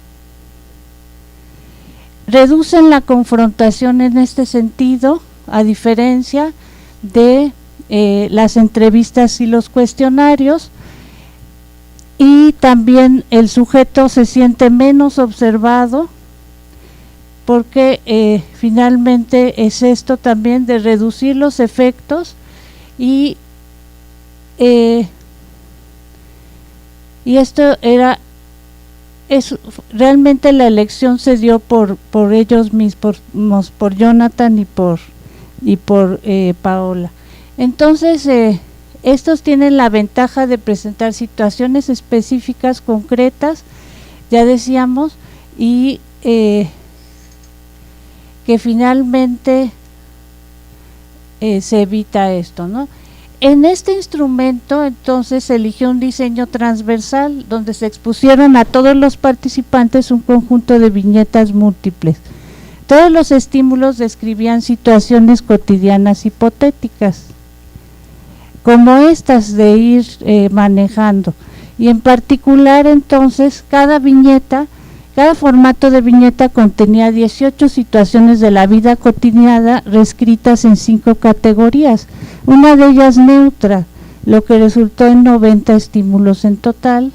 Reducen la confrontación en este sentido, a diferencia de las entrevistas y los cuestionarios, y también el sujeto se siente menos observado, porque finalmente es esto también de reducir los efectos y esto realmente la elección se dio por ellos mismos, por Jonathan y por Paola. Entonces estos tienen la ventaja de presentar situaciones específicas, concretas, ya decíamos, y que finalmente se evita esto, ¿no? En este instrumento entonces se eligió un diseño transversal donde se expusieron a todos los participantes un conjunto de viñetas múltiples. Todos los estímulos describían situaciones cotidianas hipotéticas, como estas de ir manejando, y en particular entonces cada formato de viñeta contenía 18 situaciones de la vida cotidiana reescritas en 5 categorías, una de ellas neutra, lo que resultó en 90 estímulos en total.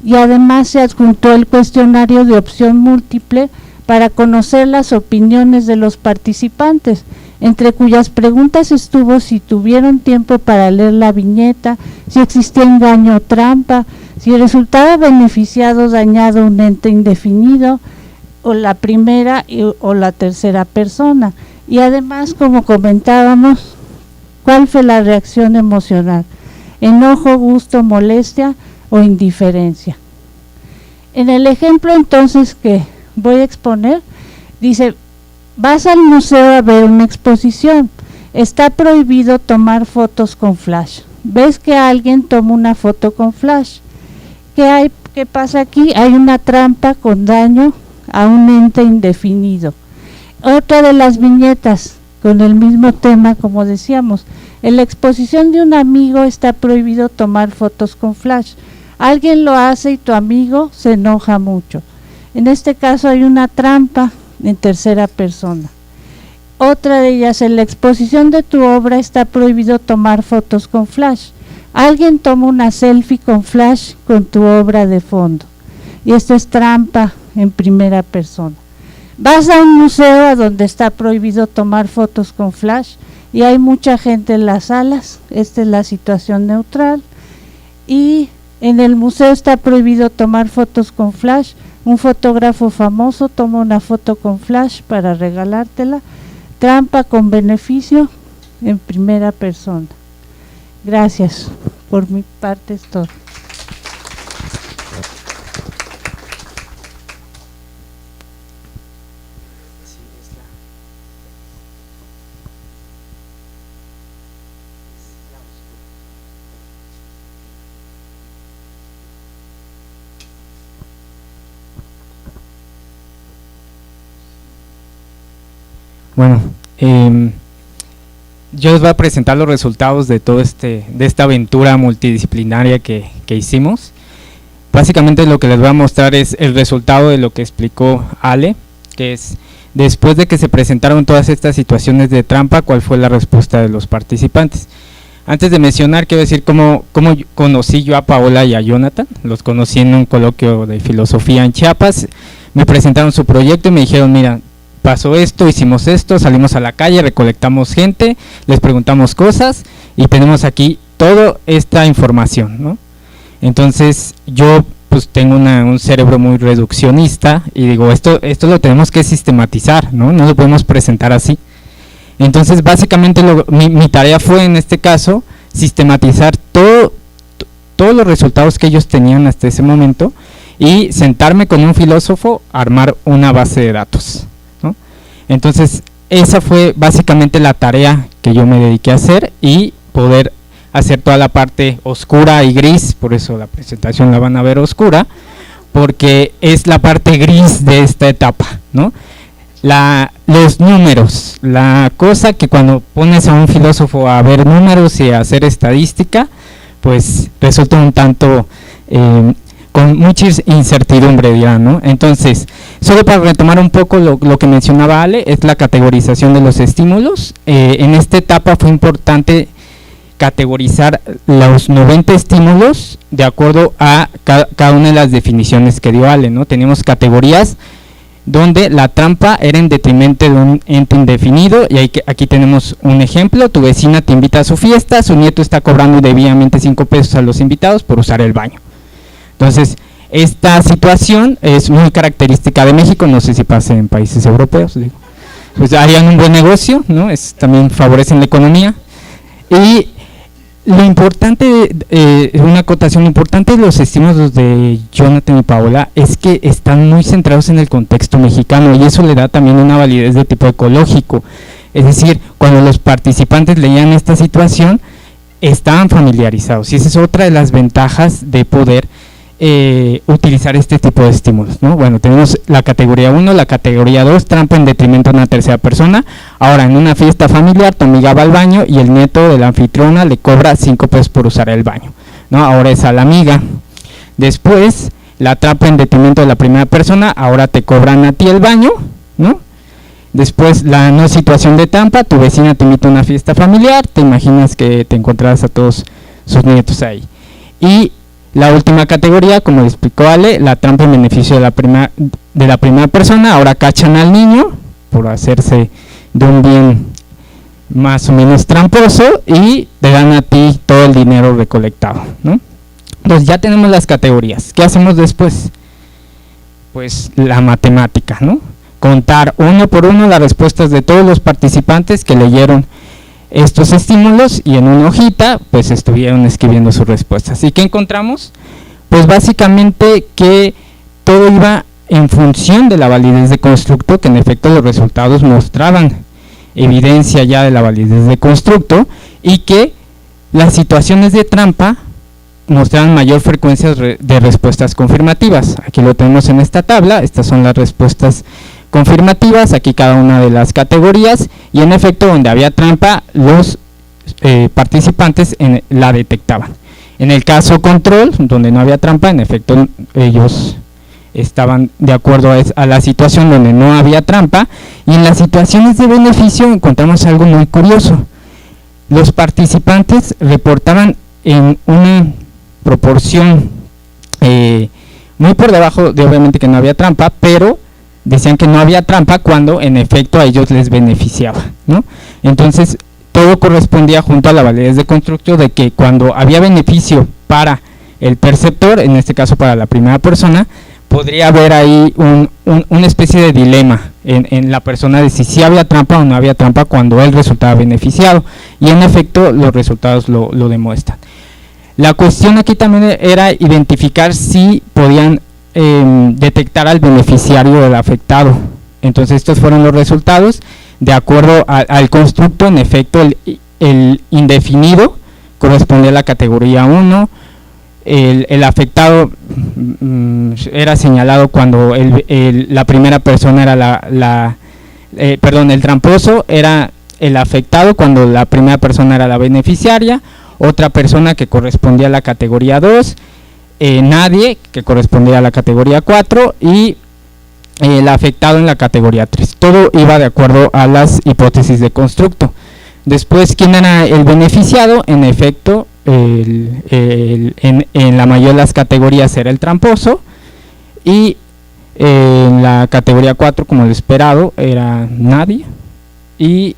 Y además se adjuntó el cuestionario de opción múltiple para conocer las opiniones de los participantes, entre cuyas preguntas estuvo si tuvieron tiempo para leer la viñeta, si existía engaño o trampa, si resultaba beneficiado o dañado un ente indefinido, o la primera o la tercera persona. Y además, como comentábamos, ¿Cuál fue la reacción emocional? Enojo, gusto, molestia o indiferencia. En el ejemplo entonces que voy a exponer, dice, vas al museo a ver una exposición, está prohibido tomar fotos con flash. Ves que alguien toma una foto con flash. ¿Qué pasa aquí? Hay una trampa con daño a un ente indefinido. Otra de las viñetas con el mismo tema, como decíamos, en la exposición de un amigo está prohibido tomar fotos con flash. Alguien lo hace y tu amigo se enoja mucho. En este caso hay una trampa en tercera persona. Otra de ellas, en la exposición de tu obra está prohibido tomar fotos con flash. Alguien toma una selfie con flash con tu obra de fondo. Y esto es trampa en primera persona. Vas a un museo a donde está prohibido tomar fotos con flash y hay mucha gente en las salas. Esta es la situación neutral. Y en el museo está prohibido tomar fotos con flash. Un fotógrafo famoso toma una foto con flash para regalártela. Trampa con beneficio en primera persona. Gracias. Por mi parte es todo. Bueno, yo les voy a presentar los resultados de todo de esta aventura multidisciplinaria que hicimos. Básicamente lo que les voy a mostrar es el resultado de lo que explicó Ale, que es después de que se presentaron todas estas situaciones de trampa, cuál fue la respuesta de los participantes. Antes de mencionar, quiero decir cómo conocí yo a Paola y a Jonathan. Los conocí en un coloquio de filosofía en Chiapas, me presentaron su proyecto y me dijeron, mira, pasó esto, hicimos esto, salimos a la calle, recolectamos gente, les preguntamos cosas y tenemos aquí toda esta información, ¿no? Entonces yo pues tengo un cerebro muy reduccionista y digo, esto lo tenemos que sistematizar, ¿no? No lo podemos presentar así. Entonces básicamente mi tarea fue en este caso sistematizar todos los resultados que ellos tenían hasta ese momento y sentarme con un filósofo a armar una base de datos. Entonces, esa fue básicamente la tarea que yo me dediqué a hacer y poder hacer toda la parte oscura y gris, por eso la presentación la van a ver oscura, porque es la parte gris de esta etapa, ¿no? Los números, la cosa que cuando pones a un filósofo a ver números y a hacer estadística, pues resulta un tanto con mucha incertidumbre, dirán, ¿no? Entonces, solo para retomar un poco lo que mencionaba Ale, es la categorización de los estímulos. En esta etapa fue importante categorizar los 90 estímulos de acuerdo a cada una de las definiciones que dio Ale, ¿no? Teníamos categorías donde la trampa era en detrimento de un ente indefinido, y aquí tenemos un ejemplo: tu vecina te invita a su fiesta, su nieto está cobrando indebidamente 5 pesos a los invitados por usar el baño. Entonces, esta situación es muy característica de México, no sé si pasa en países europeos, digo. Pues harían un buen negocio, ¿no? También favorecen la economía. Y lo importante, una acotación importante de los estímulos de Jonathan y Paola es que están muy centrados en el contexto mexicano, y eso le da también una validez de tipo ecológico. Es decir, cuando los participantes leían esta situación, estaban familiarizados, y esa es otra de las ventajas de poder utilizar este tipo de estímulos, ¿no? Bueno, tenemos la categoría 1, la categoría 2, trampa en detrimento de una tercera persona. Ahora, en una fiesta familiar, tu amiga va al baño y el nieto de la anfitriona le cobra 5 pesos por usar el baño, ¿no? Ahora es a la amiga. Después, la trampa en detrimento de la primera persona, ahora te cobran a ti el baño, ¿no? Después, la no situación de trampa, tu vecina te invita a una fiesta familiar, te imaginas que te encontrarás a todos sus nietos ahí. Y la última categoría, como le explicó Ale, la trampa en beneficio de la primera persona, ahora cachan al niño por hacerse de un bien más o menos tramposo y te dan a ti todo el dinero recolectado, ¿no? Entonces ya tenemos las categorías. ¿Qué hacemos después? Pues la matemática, ¿no? Contar uno por uno las respuestas de todos los participantes que leyeron estos estímulos y en una hojita pues estuvieron escribiendo sus respuestas. ¿Y qué encontramos? Pues básicamente que todo iba en función de la validez de constructo, que en efecto los resultados mostraban evidencia ya de la validez de constructo, y que las situaciones de trampa mostraban mayor frecuencia de respuestas confirmativas. Aquí lo tenemos en esta tabla, estas son las respuestas confirmativas, aquí cada una de las categorías, y en efecto donde había trampa los participantes la detectaban. En el caso control, donde no había trampa, en efecto ellos estaban de acuerdo a la situación donde no había trampa, y en las situaciones de beneficio encontramos algo muy curioso. Los participantes reportaban en una proporción muy por debajo de obviamente que no había trampa, pero decían que no había trampa cuando en efecto a ellos les beneficiaba, ¿no? Entonces todo correspondía junto a la validez de constructo de que cuando había beneficio para el perceptor, en este caso para la primera persona, podría haber ahí una especie de dilema en la persona de si había trampa o no había trampa cuando él resultaba beneficiado, y en efecto los resultados lo demuestran. La cuestión aquí también era identificar si podían detectar al beneficiario del afectado. Entonces estos fueron los resultados. De acuerdo al constructo, en efecto el indefinido corresponde a la categoría 1, el afectado era señalado cuando la primera persona era el tramposo era el afectado cuando la primera persona era la beneficiaria, otra persona que correspondía a la categoría 2, nadie, que correspondía a la categoría 4, y el afectado en la categoría 3. Todo iba de acuerdo a las hipótesis de constructo. Después, ¿quién era el beneficiado? En efecto, en la mayoría de las categorías era el tramposo, y en la categoría 4, como lo esperado, era nadie, y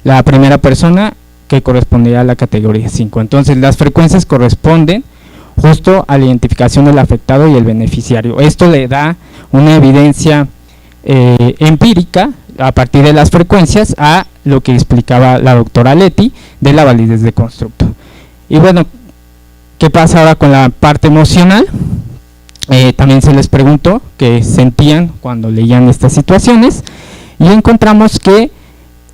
la primera persona que correspondía a la categoría 5. Entonces las frecuencias corresponden justo a la identificación del afectado y el beneficiario. Esto le da una evidencia empírica a partir de las frecuencias a lo que explicaba la doctora Leti de la validez de constructo. Y bueno, ¿qué pasa ahora con la parte emocional? También se les preguntó qué sentían cuando leían estas situaciones, y encontramos que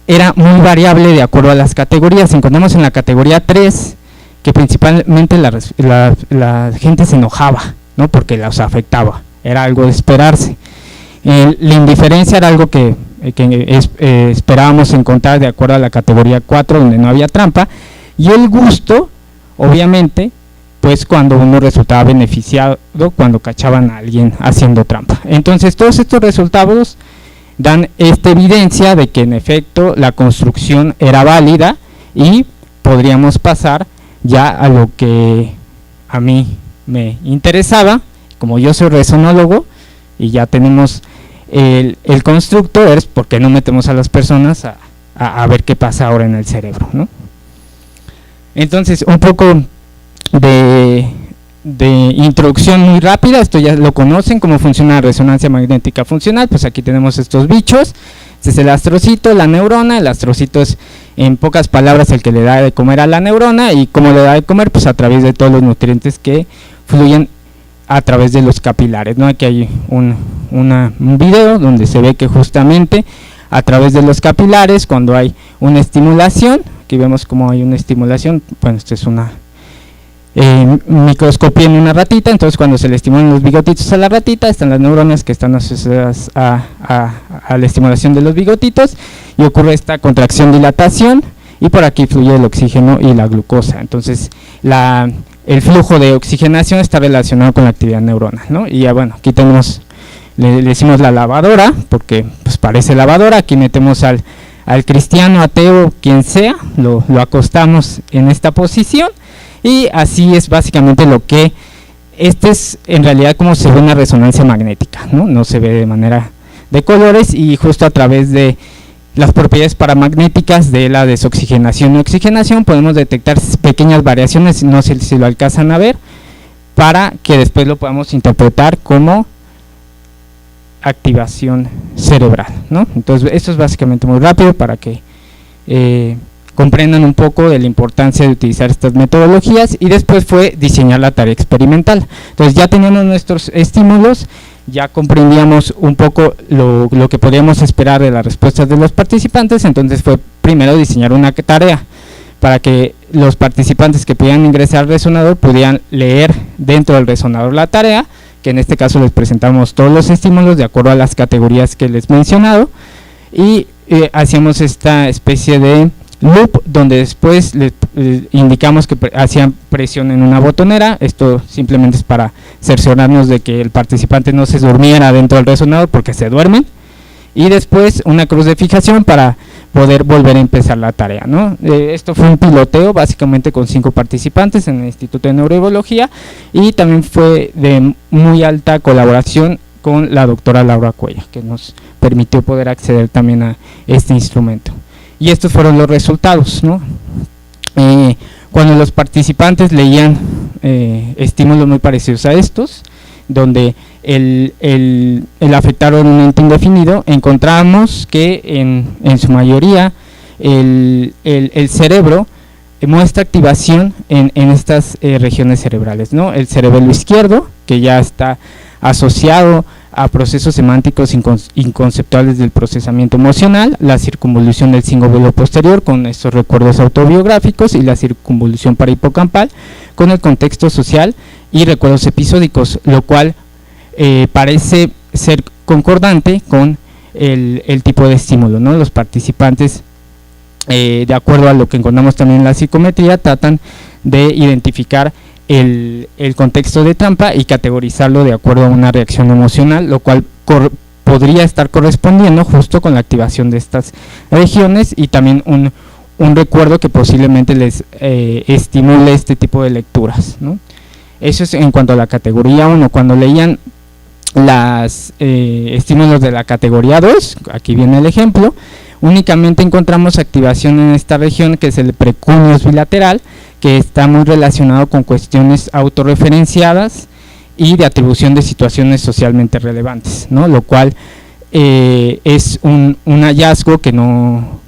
era muy variable de acuerdo a las categorías. Encontramos en la categoría 3 que principalmente la gente se enojaba, ¿no? Porque los afectaba, era algo de esperarse. La indiferencia era algo que esperábamos encontrar de acuerdo a la categoría 4, donde no había trampa, y el gusto, obviamente, pues cuando uno resultaba beneficiado, cuando cachaban a alguien haciendo trampa. Entonces todos estos resultados dan esta evidencia de que en efecto la construcción era válida, y podríamos pasar ya a lo que a mí me interesaba. Como yo soy resonólogo y ya tenemos el constructo, es por qué no metemos a las personas a ver qué pasa ahora en el cerebro, ¿no? Entonces un poco de introducción muy rápida. Esto ya lo conocen, cómo funciona la resonancia magnética funcional. Pues aquí tenemos estos bichos. Este es el astrocito, la neurona. El astrocito es, en pocas palabras, el que le da de comer a la neurona. ¿Y cómo le da de comer? Pues a través de todos los nutrientes que fluyen a través de los capilares, ¿no? Aquí hay un video donde se ve que justamente a través de los capilares, cuando hay una estimulación, aquí vemos cómo hay una estimulación. Bueno, esto es una microscopía en una ratita. Entonces cuando se le estimulan los bigotitos a la ratita, están las neuronas que están asociadas a la estimulación de los bigotitos, y ocurre esta contracción, dilatación, y por aquí fluye el oxígeno y la glucosa. Entonces el flujo de oxigenación está relacionado con la actividad neuronal, ¿no? Y ya, bueno, aquí tenemos, le decimos la lavadora porque pues parece lavadora. Aquí metemos al cristiano, ateo, quien sea, lo acostamos en esta posición. Y así es básicamente lo que, es en realidad como se ve una resonancia magnética, ¿no? No se ve de manera de colores, y justo a través de las propiedades paramagnéticas de la desoxigenación y oxigenación podemos detectar pequeñas variaciones, no sé si lo alcanzan a ver, para que después lo podamos interpretar como activación cerebral, ¿no? Entonces esto es básicamente muy rápido para que comprendan un poco de la importancia de utilizar estas metodologías, y después fue diseñar la tarea experimental. Entonces ya teníamos nuestros estímulos, ya comprendíamos un poco lo que podíamos esperar de las respuestas de los participantes, entonces fue primero diseñar una tarea para que los participantes que pudieran ingresar al resonador pudieran leer dentro del resonador la tarea, que en este caso les presentamos todos los estímulos de acuerdo a las categorías que les he mencionado, y hacíamos esta especie de loop donde después les indicamos que hacían presión en una botonera. Esto simplemente es para cerciorarnos de que el participante no se durmiera dentro del resonador, porque se duermen, y después una cruz de fijación para poder volver a empezar la tarea, ¿no? Esto fue un piloteo básicamente con 5 participantes en el Instituto de Neurobiología, y también fue de muy alta colaboración con la doctora Laura Cuellar, que nos permitió poder acceder también a este instrumento. Y estos fueron los resultados, ¿no? Cuando los participantes leían estímulos muy parecidos a estos, donde el afectar era un ente indefinido, encontramos que en su mayoría el cerebro muestra activación en estas regiones cerebrales, ¿no? El cerebelo izquierdo, que ya está asociado a procesos semánticos inconceptuales del procesamiento emocional, la circunvolución del cinguleo posterior con estos recuerdos autobiográficos, y la circunvolución parahipocampal con el contexto social y recuerdos episódicos, lo cual parece ser concordante con el tipo de estímulo, ¿no? Los participantes, de acuerdo a lo que encontramos también en la psicometría, tratan de identificar el contexto de trampa y categorizarlo de acuerdo a una reacción emocional, lo cual podría estar correspondiendo justo con la activación de estas regiones, y también un recuerdo que posiblemente les estimule este tipo de lecturas, ¿no? Eso es en cuanto a la categoría 1. Cuando leían los estímulos de la categoría 2, aquí viene el ejemplo, únicamente encontramos activación en esta región, que es el precuneus bilateral, que está muy relacionado con cuestiones autorreferenciadas y de atribución de situaciones socialmente relevantes, ¿no? Lo cual es un hallazgo que no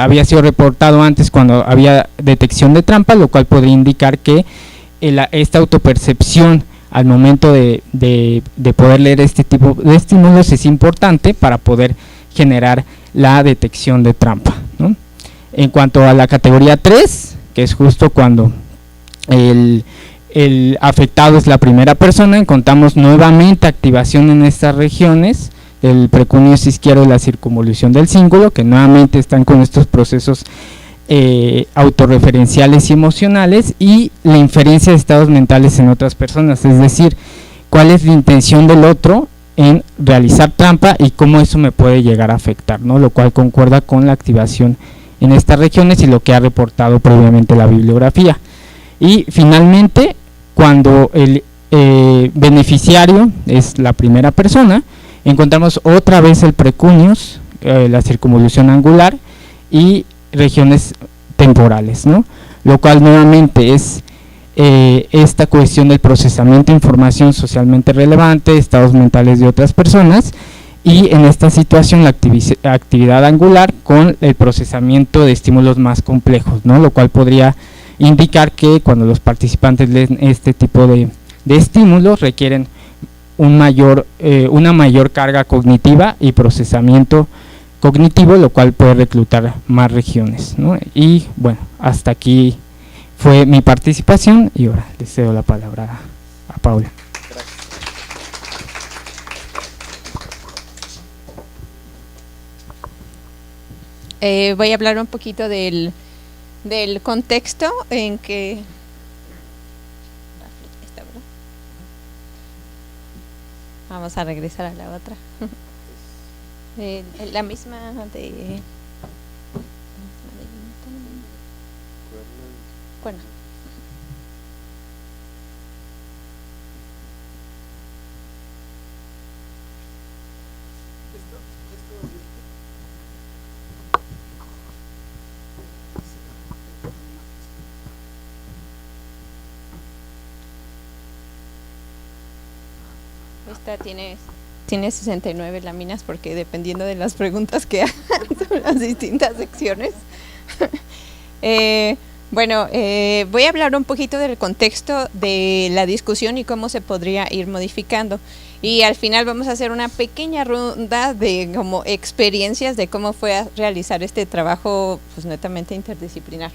había sido reportado antes cuando había detección de trampa, lo cual podría indicar que esta autopercepción al momento de poder leer este tipo de estímulos es importante para poder generar la detección de trampa, ¿no? En cuanto a la categoría 3, que es justo cuando el afectado es la primera persona, encontramos nuevamente activación en estas regiones del precuneus izquierdo y la circunvolución del cíngulo, que nuevamente están con estos procesos autorreferenciales y emocionales, y la inferencia de estados mentales en otras personas, es decir, cuál es la intención del otro en realizar trampa y cómo eso me puede llegar a afectar, ¿no? Lo cual concuerda con la activación en estas regiones y lo que ha reportado previamente la bibliografía. Y finalmente, cuando el beneficiario es la primera persona, encontramos otra vez el precuneus, la circunvolución angular y regiones temporales, ¿no? Lo cual nuevamente es esta cuestión del procesamiento de información socialmente relevante, estados mentales de otras personas, y en esta situación la actividad angular con el procesamiento de estímulos más complejos, ¿no? Lo cual podría indicar que cuando los participantes leen este tipo de estímulos requieren una mayor carga cognitiva y procesamiento cognitivo, lo cual puede reclutar más regiones, ¿no? Y bueno, hasta aquí fue mi participación, y ahora le cedo la palabra a Paula. Voy a hablar un poquito del contexto en que vamos a regresar a la otra. La misma de bueno. Esta tiene 69 láminas, porque dependiendo de las preguntas que hagan son las distintas secciones. Voy a hablar un poquito del contexto de la discusión y cómo se podría ir modificando. Y al final vamos a hacer una pequeña ronda de como experiencias de cómo fue a realizar este trabajo pues netamente interdisciplinar.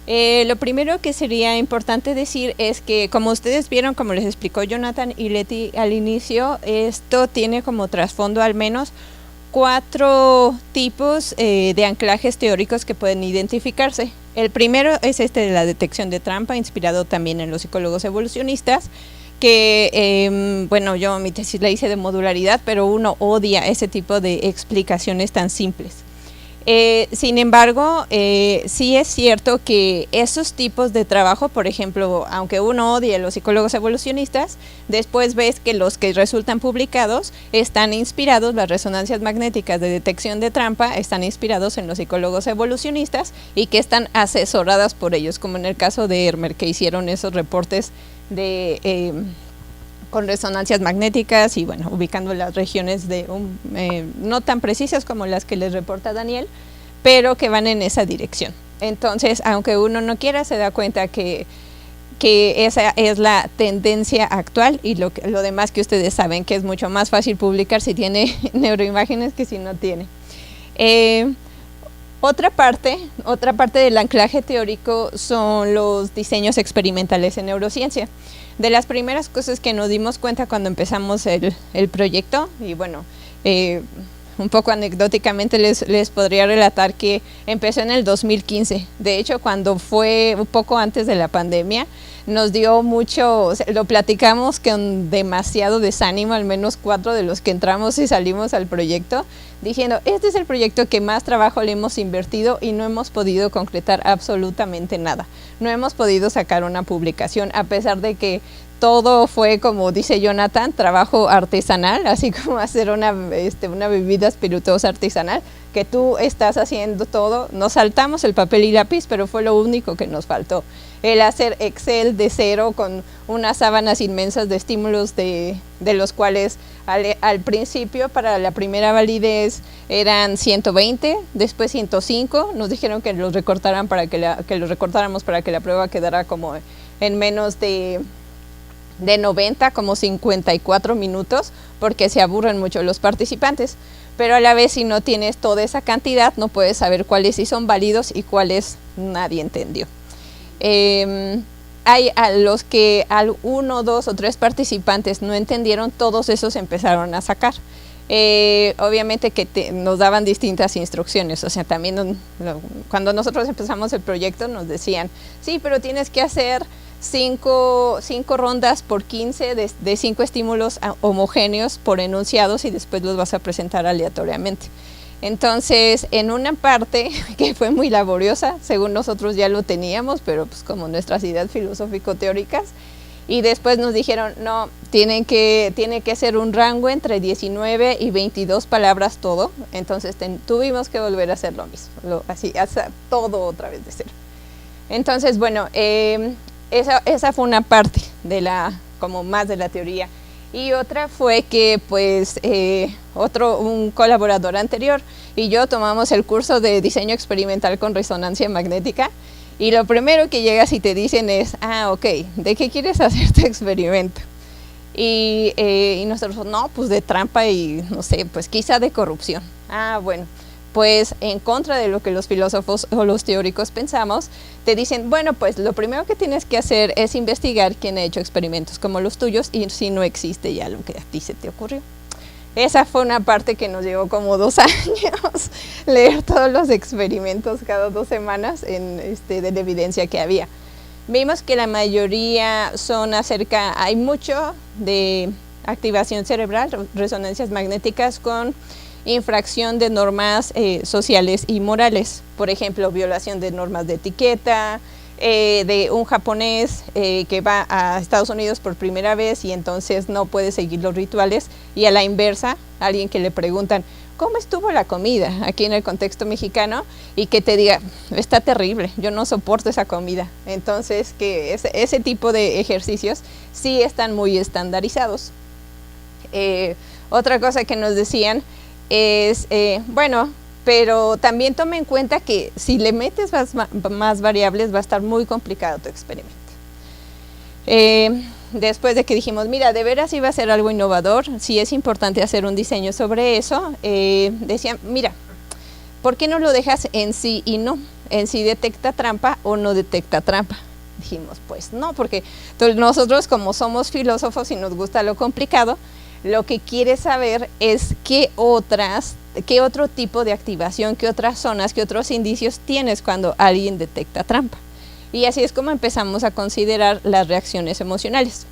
Lo primero que sería importante decir es que, como ustedes vieron, como les explicó Jonathan y Leti al inicio, esto tiene como trasfondo al menos 4 tipos de anclajes teóricos que pueden identificarse. El primero es este de la detección de trampa, inspirado también en los psicólogos evolucionistas, que, yo mi tesis la hice de modularidad, pero uno odia ese tipo de explicaciones tan simples. Sin embargo, sí es cierto que esos tipos de trabajo, por ejemplo, aunque uno odie a los psicólogos evolucionistas, después ves que los que resultan publicados están inspirados, las resonancias magnéticas de detección de trampa están inspirados en los psicólogos evolucionistas y que están asesoradas por ellos, como en el caso de Hermer, que hicieron esos reportes de con resonancias magnéticas y bueno, ubicando las regiones de no tan precisas como las que les reporta Daniel, pero que van en esa dirección. Entonces, aunque uno no quiera, se da cuenta que esa es la tendencia actual, y lo demás que ustedes saben, que es mucho más fácil publicar si tiene neuroimágenes que si no tiene. Otra parte del anclaje teórico son los diseños experimentales en neurociencia. De las primeras cosas que nos dimos cuenta cuando empezamos el proyecto, y bueno, un poco anecdóticamente les podría relatar que empezó en el 2015. De hecho, cuando fue un poco antes de la pandemia, nos dio mucho, lo platicamos con demasiado desánimo, al menos 4 de los que entramos y salimos al proyecto, diciendo, este es el proyecto que más trabajo le hemos invertido y no hemos podido concretar absolutamente nada. No hemos podido sacar una publicación, a pesar de que todo fue, como dice Jonathan, trabajo artesanal, así como hacer una bebida espirituosa artesanal, que tú estás haciendo todo. Nos saltamos el papel y lápiz, pero fue lo único que nos faltó. El hacer Excel de cero con unas sábanas inmensas de estímulos de los cuales al principio para la primera validez eran 120, después 105, nos dijeron que los recortaran que los recortáramos para que la prueba quedara como en menos de 90, como 54 minutos, porque se aburren mucho los participantes. Pero a la vez, si no tienes toda esa cantidad, no puedes saber cuáles sí son válidos y cuáles nadie entendió. Hay a los que al 1, 2 o 3 participantes no entendieron, todos esos empezaron a sacar. Obviamente que nos daban distintas instrucciones, o sea, también cuando nosotros empezamos el proyecto nos decían, sí, pero tienes que hacer 5 rondas por 15 de 5 estímulos homogéneos por enunciados y después los vas a presentar aleatoriamente. Entonces, en una parte que fue muy laboriosa, según nosotros ya lo teníamos, pero pues como nuestras ideas filosófico-teóricas, y después nos dijeron, no, tiene que ser un rango entre 19 y 22 palabras todo, entonces tuvimos que volver a hacer lo mismo, así, hasta todo otra vez de cero. Entonces, bueno, esa fue una parte como más de la teoría. Y otra fue que pues un colaborador anterior y yo tomamos el curso de diseño experimental con resonancia magnética, y lo primero que llegas y te dicen es, ok, ¿de qué quieres hacer tu experimento? Y nosotros, no, pues de trampa y no sé, pues quizá de corrupción. Bueno, pues en contra de lo que los filósofos o los teóricos pensamos, te dicen, bueno, pues lo primero que tienes que hacer es investigar quién ha hecho experimentos como los tuyos y si no existe ya lo que a ti se te ocurrió. Esa fue una parte que nos llevó como 2 años, leer todos los experimentos cada 2 semanas de la evidencia que había. Vimos que la mayoría hay mucho de activación cerebral, resonancias magnéticas con infracción de normas sociales y morales, por ejemplo, violación de normas de etiqueta, de un japonés que va a Estados Unidos por primera vez y entonces no puede seguir los rituales, y a la inversa, alguien que le preguntan, ¿cómo estuvo la comida? Aquí en el contexto mexicano, y que te diga, está terrible, yo no soporto esa comida. Entonces, que ese tipo de ejercicios sí están muy estandarizados. Otra cosa que nos decían es, pero también toma en cuenta que si le metes más variables va a estar muy complicado tu experimento. Después de que dijimos, mira, de veras iba a ser algo innovador, sí es importante hacer un diseño sobre eso, decían, mira, ¿por qué no lo dejas en sí y no? En sí detecta trampa o no detecta trampa. Dijimos, pues no, porque nosotros como somos filósofos y nos gusta lo complicado, lo que quieres saber es qué otro tipo de activación, qué otras zonas, qué otros indicios tienes cuando alguien detecta trampa. Y así es como empezamos a considerar las reacciones emocionales.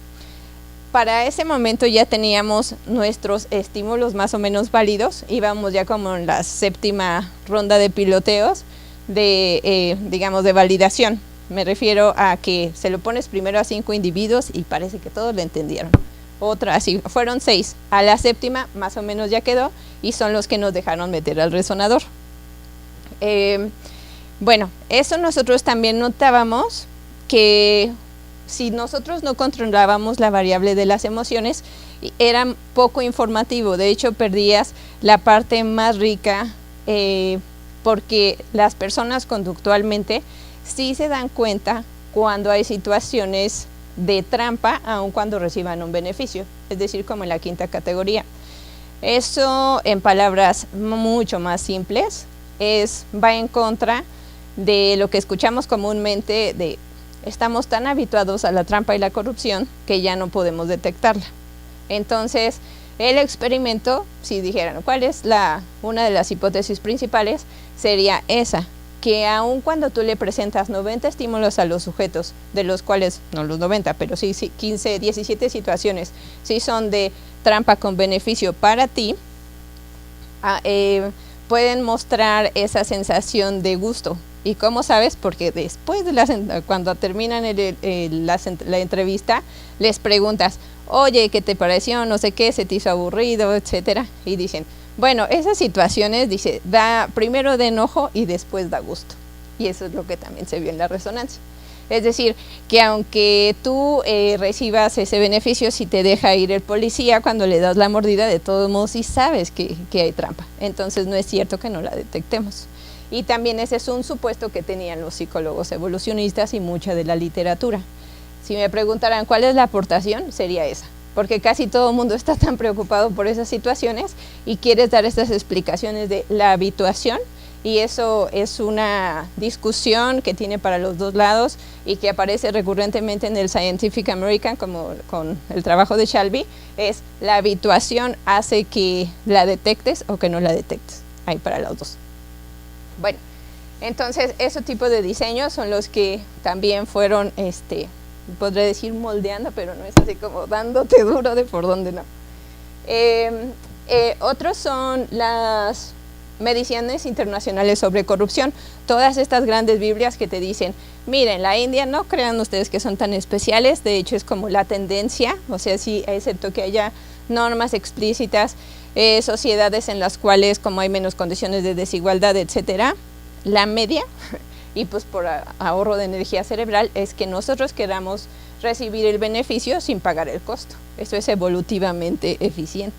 Para ese momento ya teníamos nuestros estímulos más o menos válidos, íbamos ya como en la 7ª ronda de piloteos digamos, de validación. Me refiero a que se lo pones primero a 5 individuos y parece que todos lo entendieron. Otra, así, fueron 6. A la 7ª más o menos ya quedó y son los que nos dejaron meter al resonador. Bueno, eso nosotros también notábamos que si nosotros no controlábamos la variable de las emociones, era poco informativo. De hecho, perdías la parte más rica porque las personas conductualmente sí se dan cuenta cuando hay situaciones de trampa, aun cuando reciban un beneficio, es decir, como en la 5ª categoría. Eso, en palabras mucho más simples, va en contra de lo que escuchamos comúnmente de estamos tan habituados a la trampa y la corrupción que ya no podemos detectarla. Entonces, el experimento, si dijeran cuál es una de las hipótesis principales, sería esa, que aun cuando tú le presentas 90 estímulos a los sujetos, de los cuales, no los 90, pero sí 15, 17 situaciones, sí son de trampa con beneficio para ti, pueden mostrar esa sensación de gusto. ¿Y cómo sabes? Porque después de cuando terminan la entrevista, les preguntas, oye, ¿qué te pareció? No sé qué, ¿se te hizo aburrido? Etcétera. Y dicen, bueno, esas situaciones, dice, da primero de enojo y después da gusto. Y eso es lo que también se vio en la resonancia. Es decir, que aunque tú recibas ese beneficio, si te deja ir el policía cuando le das la mordida, de todos modos sí sabes que hay trampa. Entonces no es cierto que no la detectemos. Y también ese es un supuesto que tenían los psicólogos evolucionistas y mucha de la literatura. Si me preguntaran cuál es la aportación, sería esa. Porque casi todo el mundo está tan preocupado por esas situaciones y quieres dar estas explicaciones de la habituación, y eso es una discusión que tiene para los dos lados y que aparece recurrentemente en el Scientific American, como con el trabajo de Shalby, es la habituación hace que la detectes o que no la detectes. Hay para los dos. Bueno, entonces ese tipo de diseños son los que también fueron, podré decir moldeando, pero no es así como dándote duro de por dónde no. Otros son las mediciones internacionales sobre corrupción, todas estas grandes Biblias que te dicen, miren, la India, no crean ustedes que son tan especiales, de hecho es como la tendencia, o sea, sí, excepto que haya normas explícitas, sociedades en las cuales como hay menos condiciones de desigualdad, etcétera, la media, y pues por ahorro de energía cerebral, es que nosotros queramos recibir el beneficio sin pagar el costo. Eso es evolutivamente eficiente.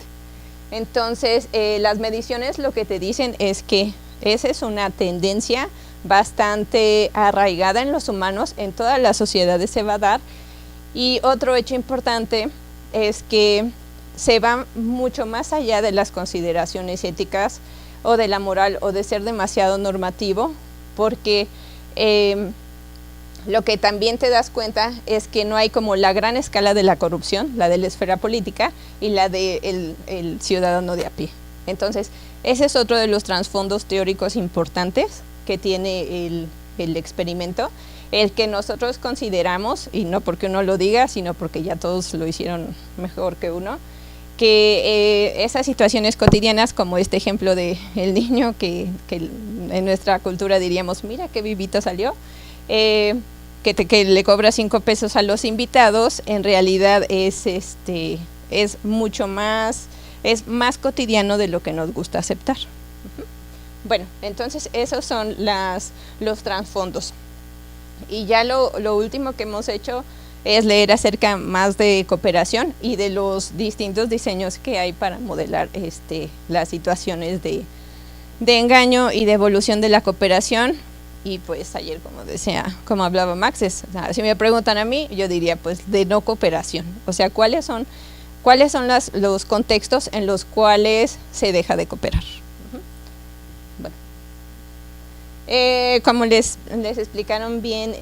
Entonces, las mediciones lo que te dicen es que esa es una tendencia bastante arraigada en los humanos, en todas las sociedades se va a dar. Y otro hecho importante es que se va mucho más allá de las consideraciones éticas o de la moral o de ser demasiado normativo, porque lo que también te das cuenta es que no hay como la gran escala de la corrupción, la de la esfera política y la del el ciudadano de a pie. Entonces, ese es otro de los trasfondos teóricos importantes que tiene el experimento, el que nosotros consideramos, y no porque uno lo diga, sino porque ya todos lo hicieron mejor que uno, que esas situaciones cotidianas, como este ejemplo de el niño que en nuestra cultura diríamos, mira qué vivito salió, que le cobra 5 pesos a los invitados, en realidad es mucho más, es más cotidiano de lo que nos gusta aceptar. Bueno, entonces esos son los trasfondos. Y ya lo último que hemos hecho es leer acerca más de cooperación y de los distintos diseños que hay para modelar las situaciones de engaño y de evolución de la cooperación. Y pues ayer, como decía, como hablaba Max, o sea, si me preguntan a mí, yo diría pues de no cooperación. O sea, ¿cuáles son los contextos en los cuales se deja de cooperar? Bueno. Como les explicaron bien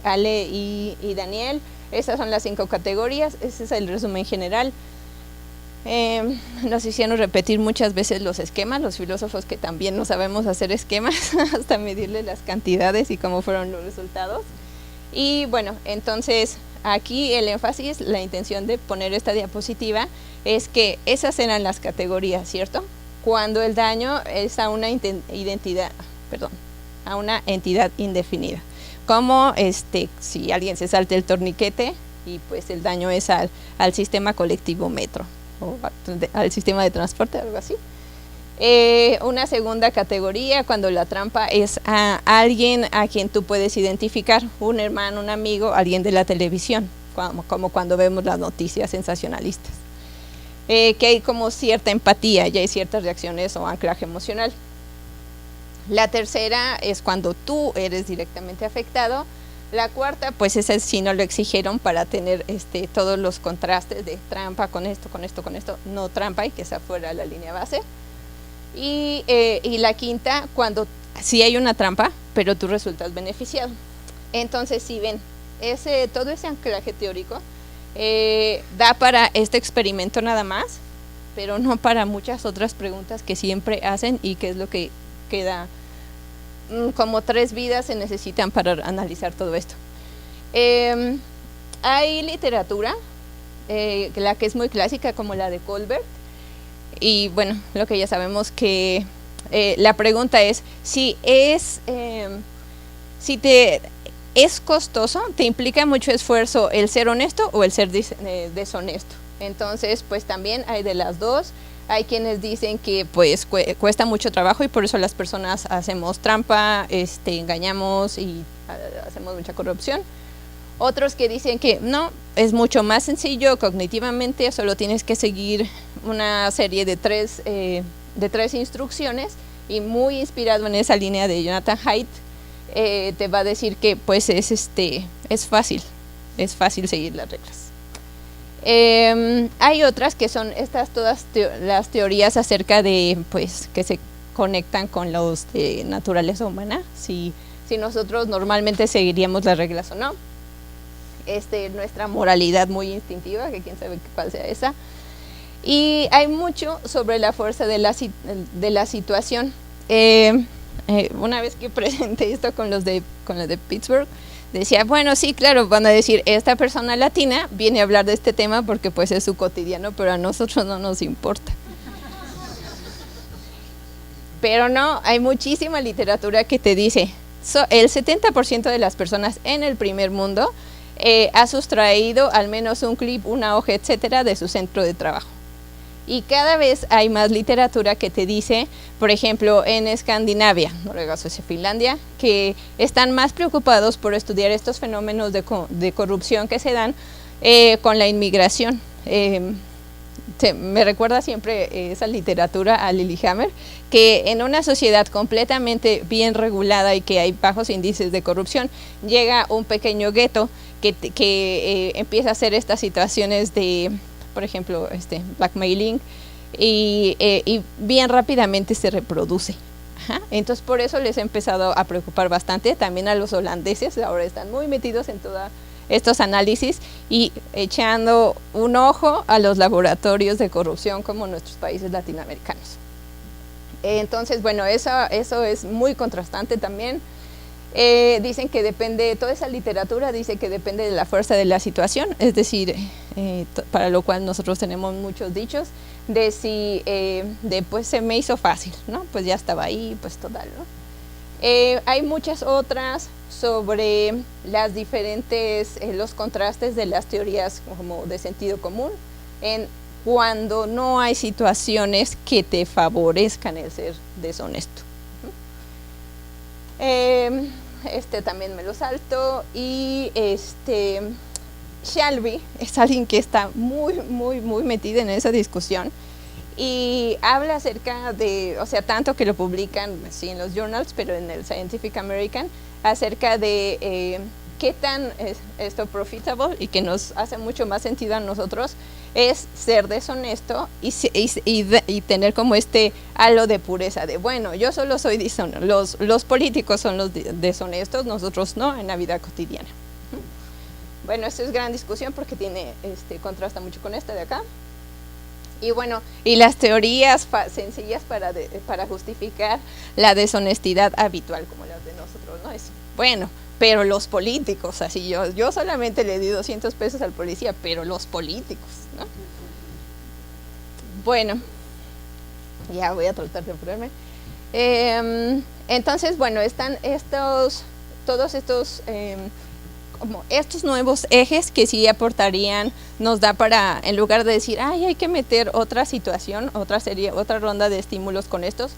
Ale y Daniel, esas son las 5 categorías, ese es el resumen general. Nos hicieron repetir muchas veces los esquemas, los filósofos que también no sabemos hacer esquemas, hasta medirle las cantidades y cómo fueron los resultados. Y bueno, entonces aquí el énfasis, la intención de poner esta diapositiva es que esas eran las categorías, ¿cierto? Cuando el daño es a una a una entidad indefinida, como si alguien se salta el torniquete y pues el daño es al sistema colectivo metro o al sistema de transporte, algo así. Una segunda categoría, cuando la trampa es a alguien a quien tú puedes identificar, un hermano, un amigo, alguien de la televisión, como cuando vemos las noticias sensacionalistas, que hay como cierta empatía, ya hay ciertas reacciones o anclaje emocional. La tercera es cuando tú eres directamente afectado. La cuarta, pues esa sí no lo exigieron para tener todos los contrastes de trampa con esto, no trampa y que sea fuera de la línea base. Y la quinta, cuando sí hay una trampa, pero tú resultas beneficiado. Entonces, si ven, todo ese anclaje teórico da para este experimento nada más, pero no para muchas otras preguntas que siempre hacen y que es lo que queda. Como 3 vidas se necesitan para analizar todo esto. Hay literatura, la que es muy clásica, como la de Colbert, y bueno, lo que ya sabemos que la pregunta es si es costoso, te implica mucho esfuerzo el ser honesto o el ser deshonesto. Entonces, pues también hay de las dos. Hay quienes dicen que pues cuesta mucho trabajo y por eso las personas hacemos trampa, engañamos y hacemos mucha corrupción. Otros que dicen que no, es mucho más sencillo cognitivamente, solo tienes que seguir una serie de 3 instrucciones, y muy inspirado en esa línea de Jonathan Haidt, te va a decir que pues es fácil seguir las reglas. Hay otras que son estas todas las teorías acerca de pues que se conectan con los de naturaleza humana, si nosotros normalmente seguiríamos las reglas o no, nuestra moralidad muy instintiva, que quién sabe cuál sea esa. Y hay mucho sobre la fuerza de la situación. Una vez que presenté esto con los de Pittsburgh, decía, bueno, sí, claro, van a decir, esta persona latina viene a hablar de este tema porque pues es su cotidiano, pero a nosotros no nos importa. Pero no, hay muchísima literatura que te dice, el 70% de las personas en el primer mundo ha sustraído al menos un clip, una hoja, etcétera, de su centro de trabajo. Y cada vez hay más literatura que te dice, por ejemplo, en Escandinavia, Noruega, Suecia, Finlandia, que están más preocupados por estudiar estos fenómenos de corrupción que se dan con la inmigración. Me recuerda siempre esa literatura a Lillehammer, que en una sociedad completamente bien regulada y que hay bajos índices de corrupción, llega un pequeño gueto que empieza a hacer estas situaciones de, por ejemplo, blackmailing, y bien rápidamente se reproduce. Ajá. Entonces por eso les he empezado a preocupar bastante, también a los holandeses, ahora están muy metidos en todos estos análisis y echando un ojo a los laboratorios de corrupción como nuestros países latinoamericanos. Entonces, bueno, eso es muy contrastante también. Dicen que depende, toda esa literatura dice que depende de la fuerza de la situación, es decir, para lo cual nosotros tenemos muchos dichos de si, pues se me hizo fácil, ¿no? Pues ya estaba ahí, pues total, ¿no? Hay muchas otras sobre las diferentes, los contrastes de las teorías como de sentido común, en cuando no hay situaciones que te favorezcan el ser deshonesto. También me lo salto. Y Shelby es alguien que está muy, muy, muy metido en esa discusión y habla acerca de, o sea, tanto que lo publican sí, en los journals, pero en el Scientific American, acerca de qué tan es esto profitable y que nos hace mucho más sentido a nosotros es ser deshonesto y tener como este halo de pureza de, bueno, yo solo soy deshonesto, los políticos son los deshonestos, nosotros no, en la vida cotidiana. Bueno, esto es gran discusión porque tiene, contrasta mucho con esta de acá. Y bueno, y las teorías sencillas para justificar la deshonestidad habitual, como las de nosotros, ¿no? Es, bueno, pero los políticos, así yo solamente le di 200 pesos al policía, pero los políticos, ¿no? Bueno, ya voy a tratar de apurarme. Entonces, bueno, están todos estos como estos nuevos ejes que sí aportarían, nos da para, en lugar de decir, ay, hay que meter otra situación, otra ronda de estímulos con esto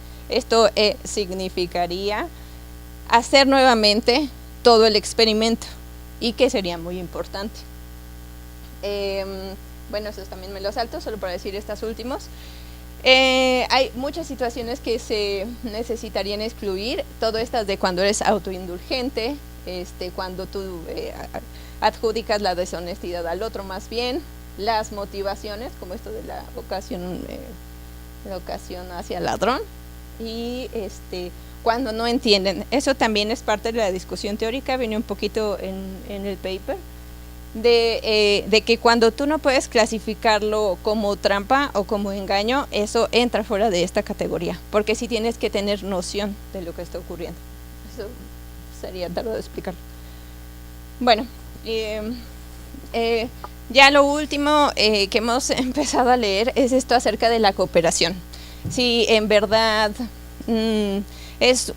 significaría hacer nuevamente todo el experimento, y que sería muy importante. Bueno, esos también me los salto, solo para decir estos últimos. Hay muchas situaciones que se necesitarían excluir, todo estas de cuando eres autoindulgente, cuando tú adjudicas la deshonestidad al otro, más bien las motivaciones, como esto de la vocación hacia el ladrón, y cuando no entienden. Eso también es parte de la discusión teórica, viene un poquito en el paper, de que cuando tú no puedes clasificarlo como trampa o como engaño, eso entra fuera de esta categoría, porque sí tienes que tener noción de lo que está ocurriendo. Eso sería tarde de explicarlo. Bueno, ya lo último que hemos empezado a leer es esto acerca de la cooperación. Si en verdad es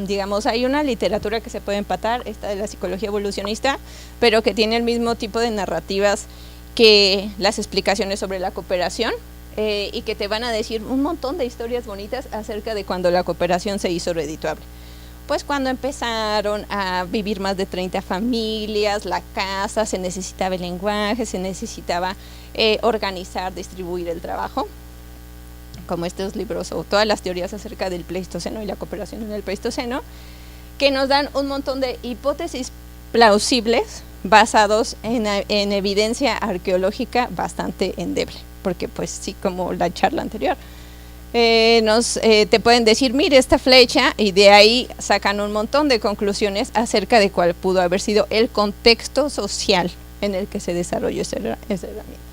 digamos, hay una literatura que se puede empatar, esta de la psicología evolucionista, pero que tiene el mismo tipo de narrativas que las explicaciones sobre la cooperación, y que te van a decir un montón de historias bonitas acerca de cuando la cooperación se hizo redituable. Pues cuando empezaron a vivir más de 30 familias, la casa, se necesitaba el lenguaje, se necesitaba organizar, distribuir el trabajo, como estos libros o todas las teorías acerca del Pleistoceno y la cooperación en el Pleistoceno, que nos dan un montón de hipótesis plausibles basados en evidencia arqueológica bastante endeble, porque pues sí, como la charla anterior, te pueden decir, mire esta flecha, y de ahí sacan un montón de conclusiones acerca de cuál pudo haber sido el contexto social en el que se desarrolló esa herramienta.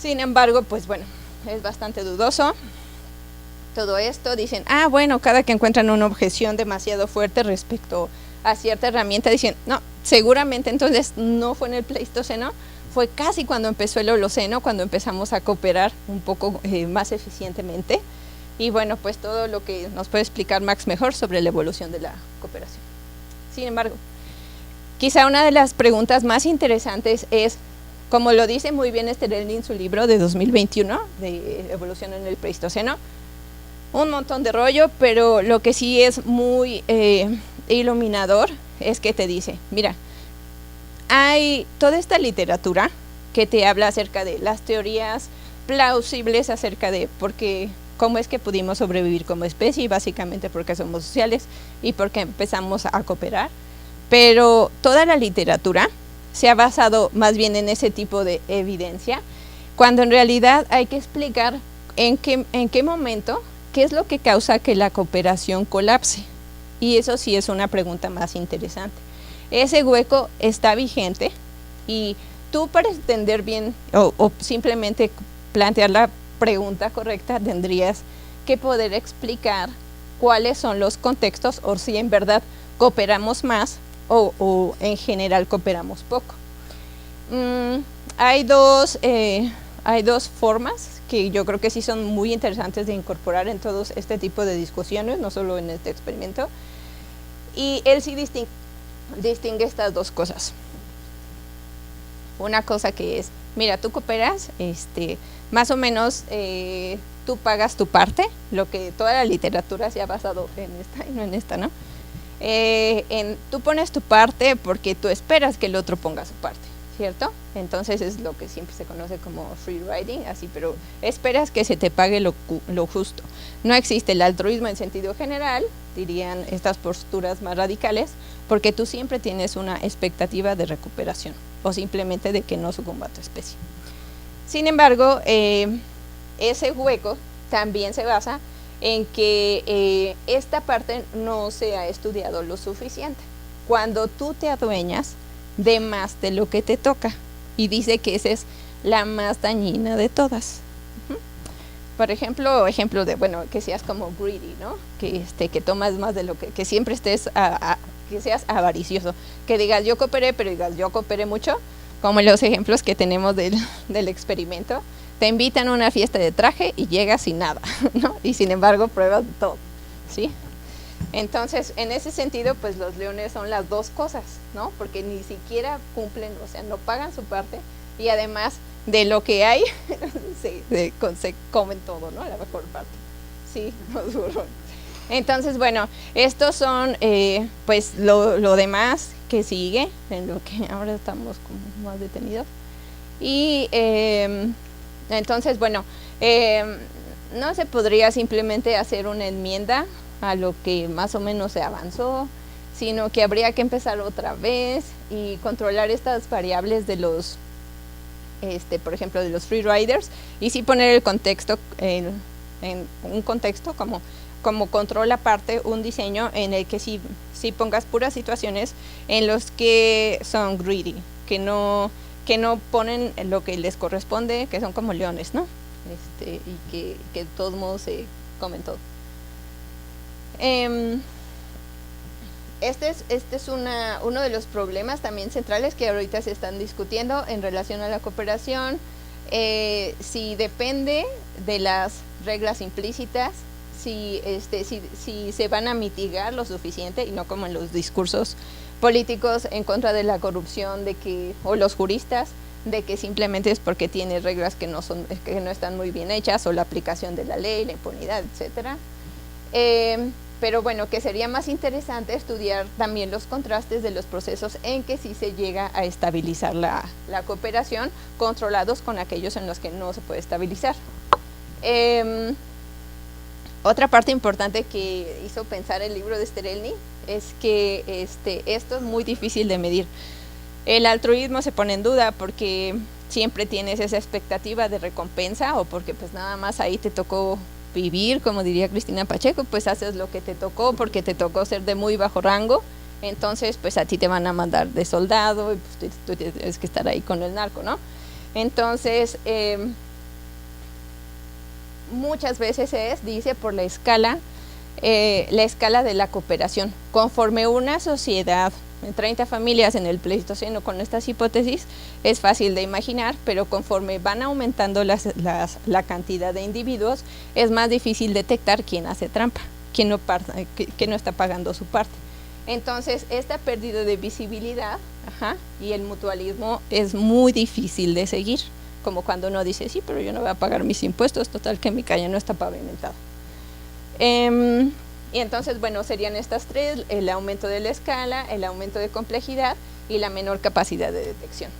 Sin embargo, pues bueno, es bastante dudoso todo esto. Dicen, bueno, cada que encuentran una objeción demasiado fuerte respecto a cierta herramienta, dicen, no, seguramente entonces no fue en el Pleistoceno, fue casi cuando empezó el Holoceno, cuando empezamos a cooperar un poco más eficientemente. Y bueno, pues todo lo que nos puede explicar Max mejor sobre la evolución de la cooperación. Sin embargo, quizá una de las preguntas más interesantes es, como lo dice muy bien Sterelny en su libro de 2021, de Evolución en el Pleistoceno, un montón de rollo, pero lo que sí es muy iluminador es que te dice, mira, hay toda esta literatura que te habla acerca de las teorías plausibles acerca de cómo es que pudimos sobrevivir como especie, y básicamente porque somos sociales y porque empezamos a cooperar, pero toda la literatura se ha basado más bien en ese tipo de evidencia, cuando en realidad hay que explicar en qué momento, qué es lo que causa que la cooperación colapse, y eso sí es una pregunta más interesante. Ese hueco está vigente, y tú, para entender bien o simplemente plantear la pregunta correcta, tendrías que poder explicar cuáles son los contextos, o si en verdad cooperamos más o en general cooperamos poco. Hay dos formas que yo creo que sí son muy interesantes de incorporar en todos este tipo de discusiones, no solo en este experimento, y él sí distingue estas dos cosas. Una cosa que es, mira, tú cooperas, más o menos tú pagas tu parte, lo que toda la literatura se ha basado en esta y no en esta, ¿no? Tú pones tu parte porque tú esperas que el otro ponga su parte. ¿cierto? Entonces es lo que siempre se conoce como free riding, así, pero esperas que se te pague lo justo. No existe el altruismo en sentido general, dirían estas posturas más radicales, porque tú siempre tienes una expectativa de recuperación o simplemente de que no sucumba a tu especie. Sin embargo, ese hueco también se basa en que esta parte no se ha estudiado lo suficiente. Cuando tú te adueñas de más de lo que te toca, y dice que esa es la más dañina de todas. Por ejemplo, de, bueno, que seas como greedy, ¿no? Que tomas más de lo que siempre estés, que seas avaricioso, que digas yo cooperé, pero digas yo cooperé mucho, como los ejemplos que tenemos del experimento. Te invitan a una fiesta de traje y llegas sin nada, ¿no? Y sin embargo pruebas todo, ¿sí? Entonces, en ese sentido, pues los leones son las dos cosas, ¿no? Porque ni siquiera cumplen, o sea, no pagan su parte, y además de lo que hay, se comen todo, ¿no? La mejor parte. Sí, los burros. Entonces, bueno, estos son, pues, lo demás que sigue, en lo que ahora estamos como más detenidos. Y entonces, bueno, no se podría simplemente hacer una enmienda a lo que más o menos se avanzó, sino que habría que empezar otra vez y controlar estas variables de los, por ejemplo, de los free riders, y sí poner el contexto en un contexto como control aparte, un diseño en el que sí pongas puras situaciones en los que son greedy, que no ponen lo que les corresponde, que son como leones, ¿no? Y que de todos modos se comen todo. Este es uno de los problemas también centrales que ahorita se están discutiendo en relación a la cooperación. Si depende de las reglas implícitas, si se van a mitigar lo suficiente, y no como en los discursos políticos en contra de la corrupción, o los juristas, de que simplemente es porque tiene reglas que no están muy bien hechas, o la aplicación de la ley, la impunidad, etcétera. Pero bueno, que sería más interesante estudiar también los contrastes de los procesos en que sí se llega a estabilizar la cooperación, controlados con aquellos en los que no se puede estabilizar. Otra parte importante que hizo pensar el libro de Sterelny es que esto es muy difícil de medir. El altruismo se pone en duda porque siempre tienes esa expectativa de recompensa, o porque pues nada más ahí te tocó vivir, como diría Cristina Pacheco, pues haces lo que te tocó porque te tocó ser de muy bajo rango, entonces pues a ti te van a mandar de soldado y pues tú tienes que estar ahí con el narco, ¿no? Entonces, muchas veces dice por la escala de la cooperación. Conforme una sociedad, 30 familias en el Pleistoceno con estas hipótesis, es fácil de imaginar, pero conforme van aumentando la cantidad de individuos, es más difícil detectar quién hace trampa, quién no está pagando su parte. Entonces, esta pérdida de visibilidad y el mutualismo es muy difícil de seguir, como cuando uno dice, sí, pero yo no voy a pagar mis impuestos, total que mi calle no está pavimentada. Y entonces, bueno, serían estas tres: el aumento de la escala, el aumento de complejidad y la menor capacidad de detección.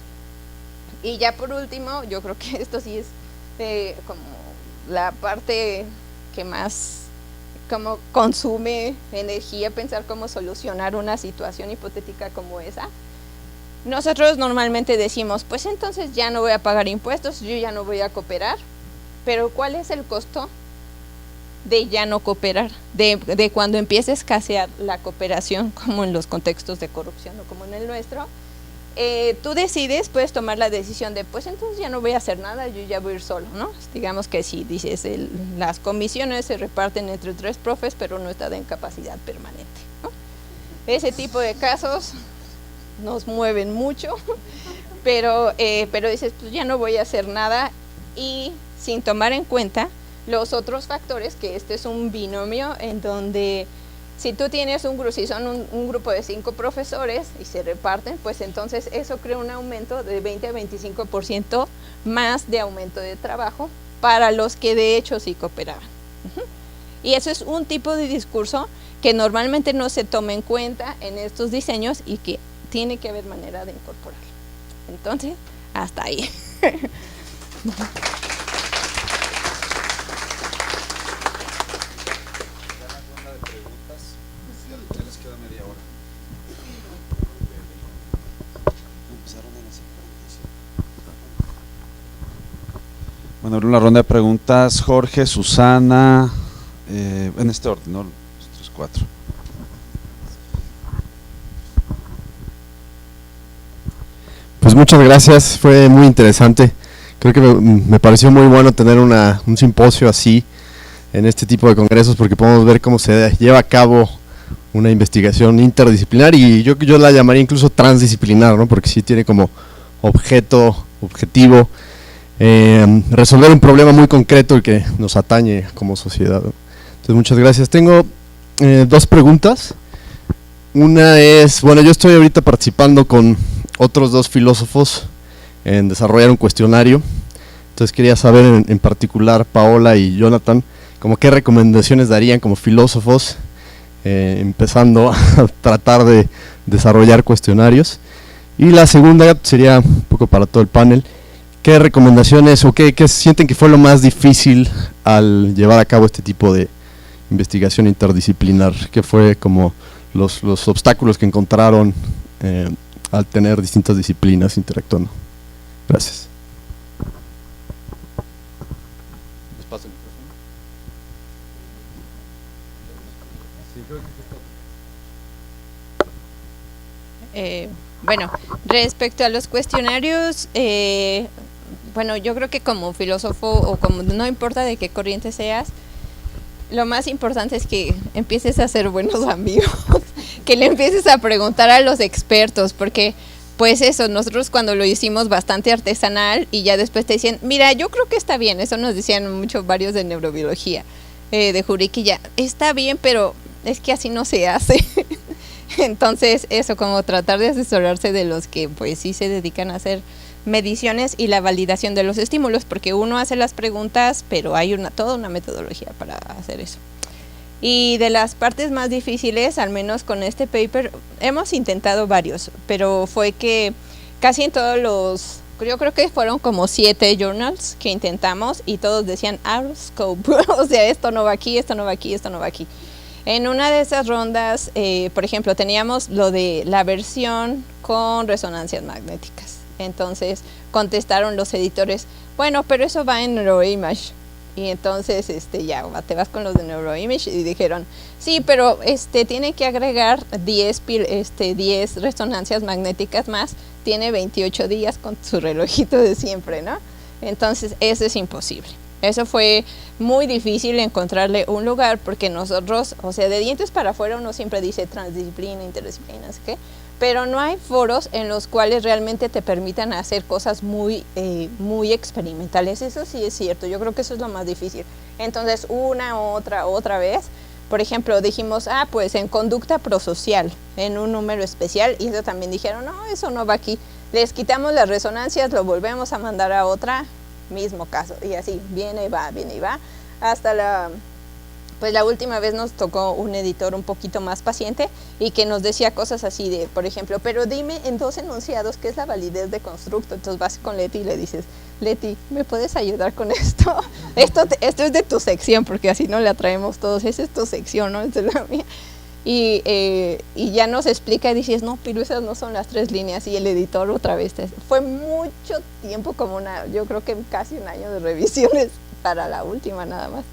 Y ya por último, yo creo que esto sí es como la parte que más como consume energía, pensar cómo solucionar una situación hipotética como esa. Nosotros normalmente decimos, pues entonces ya no voy a pagar impuestos, yo ya no voy a cooperar, pero ¿cuál es el costo de ya no cooperar, de cuando empieza a escasear la cooperación, como en los contextos de corrupción o como en el nuestro? Tú decides, puedes tomar la decisión de, pues entonces ya no voy a hacer nada, yo ya voy a ir solo, ¿no? Digamos que si dices, las comisiones se reparten entre 3 profes, pero no está en capacidad permanente, ¿no? Ese tipo de casos nos mueven mucho, pero dices, pues ya no voy a hacer nada, y sin tomar en cuenta los otros factores, que este es un binomio en donde si tú tienes si son un grupo de 5 profesores y se reparten, pues entonces eso crea un aumento de 20 a 25% más de aumento de trabajo para los que de hecho sí cooperaban. Y eso es un tipo de discurso que normalmente no se toma en cuenta en estos diseños y que tiene que haber manera de incorporarlo. Entonces, hasta ahí. Bueno, abrimos la ronda de preguntas. Jorge, Susana, en este orden, ¿no? Los 3, 4. Pues muchas gracias, fue muy interesante. Creo que me pareció muy bueno tener un simposio así en este tipo de congresos, porque podemos ver cómo se lleva a cabo una investigación interdisciplinar, y yo la llamaría incluso transdisciplinar, ¿no? Porque sí tiene como objetivo resolver un problema muy concreto y que nos atañe como sociedad, ¿no? Entonces muchas gracias. Tengo 2 preguntas. Una es, bueno, yo estoy ahorita participando con otros 2 filósofos en desarrollar un cuestionario. Entonces quería saber en particular, Paola y Jonathan, como qué recomendaciones darían como filósofos empezando a tratar de desarrollar cuestionarios. Y la segunda sería un poco para todo el panel, ¿qué recomendaciones o qué sienten que fue lo más difícil al llevar a cabo este tipo de investigación interdisciplinar? ¿Qué fue como los obstáculos que encontraron al tener distintas disciplinas interactuando? Gracias. Bueno, respecto a los cuestionarios, bueno, yo creo que como filósofo o como no importa de qué corriente seas, lo más importante es que empieces a ser buenos amigos, que le empieces a preguntar a los expertos, porque pues eso, nosotros cuando lo hicimos bastante artesanal y ya después te decían, mira, yo creo que está bien, eso nos decían mucho varios de neurobiología, de Juriquilla, está bien, pero es que así no se hace. Entonces eso, como tratar de asesorarse de los que pues sí se dedican a hacer mediciones y la validación de los estímulos, porque uno hace las preguntas, pero hay toda una metodología para hacer eso. Y de las partes más difíciles, al menos con este paper, hemos intentado varios, pero fue que casi en todos yo creo que fueron como 7 journals que intentamos y todos decían out of scope, o sea, esto no va aquí, esto no va aquí, esto no va aquí. En una de esas rondas, por ejemplo, teníamos lo de la versión con resonancias magnéticas. Entonces contestaron los editores, bueno, pero eso va en Neuroimage. Y entonces ya te vas con los de Neuroimage y dijeron, sí, pero tiene que agregar 10 resonancias magnéticas más, tiene 28 días con su relojito de siempre, ¿no? Entonces eso es imposible. Eso fue muy difícil encontrarle un lugar, porque nosotros, o sea, de dientes para afuera uno siempre dice transdisciplina, interdisciplina, ¿sí qué? Pero no hay foros en los cuales realmente te permitan hacer cosas muy experimentales. Eso sí es cierto, yo creo que eso es lo más difícil. Entonces, otra vez, por ejemplo, dijimos, pues en conducta prosocial, en un número especial, y eso también dijeron, no, eso no va aquí. Les quitamos las resonancias, lo volvemos a mandar a otra, mismo caso, y así, viene y va, hasta la última vez nos tocó un editor un poquito más paciente y que nos decía cosas así de, por ejemplo, pero dime en 2 enunciados qué es la validez de constructo. Entonces vas con Leti y le dices, Leti, ¿me puedes ayudar con esto? Esto es de tu sección, porque así no la traemos todos, esa es tu sección, ¿no? Esa es la mía. Y ya nos explica y dices, no, pero esas no son las 3 líneas, y el editor otra vez. Fue mucho tiempo, yo creo que casi un año de revisiones para la última nada más.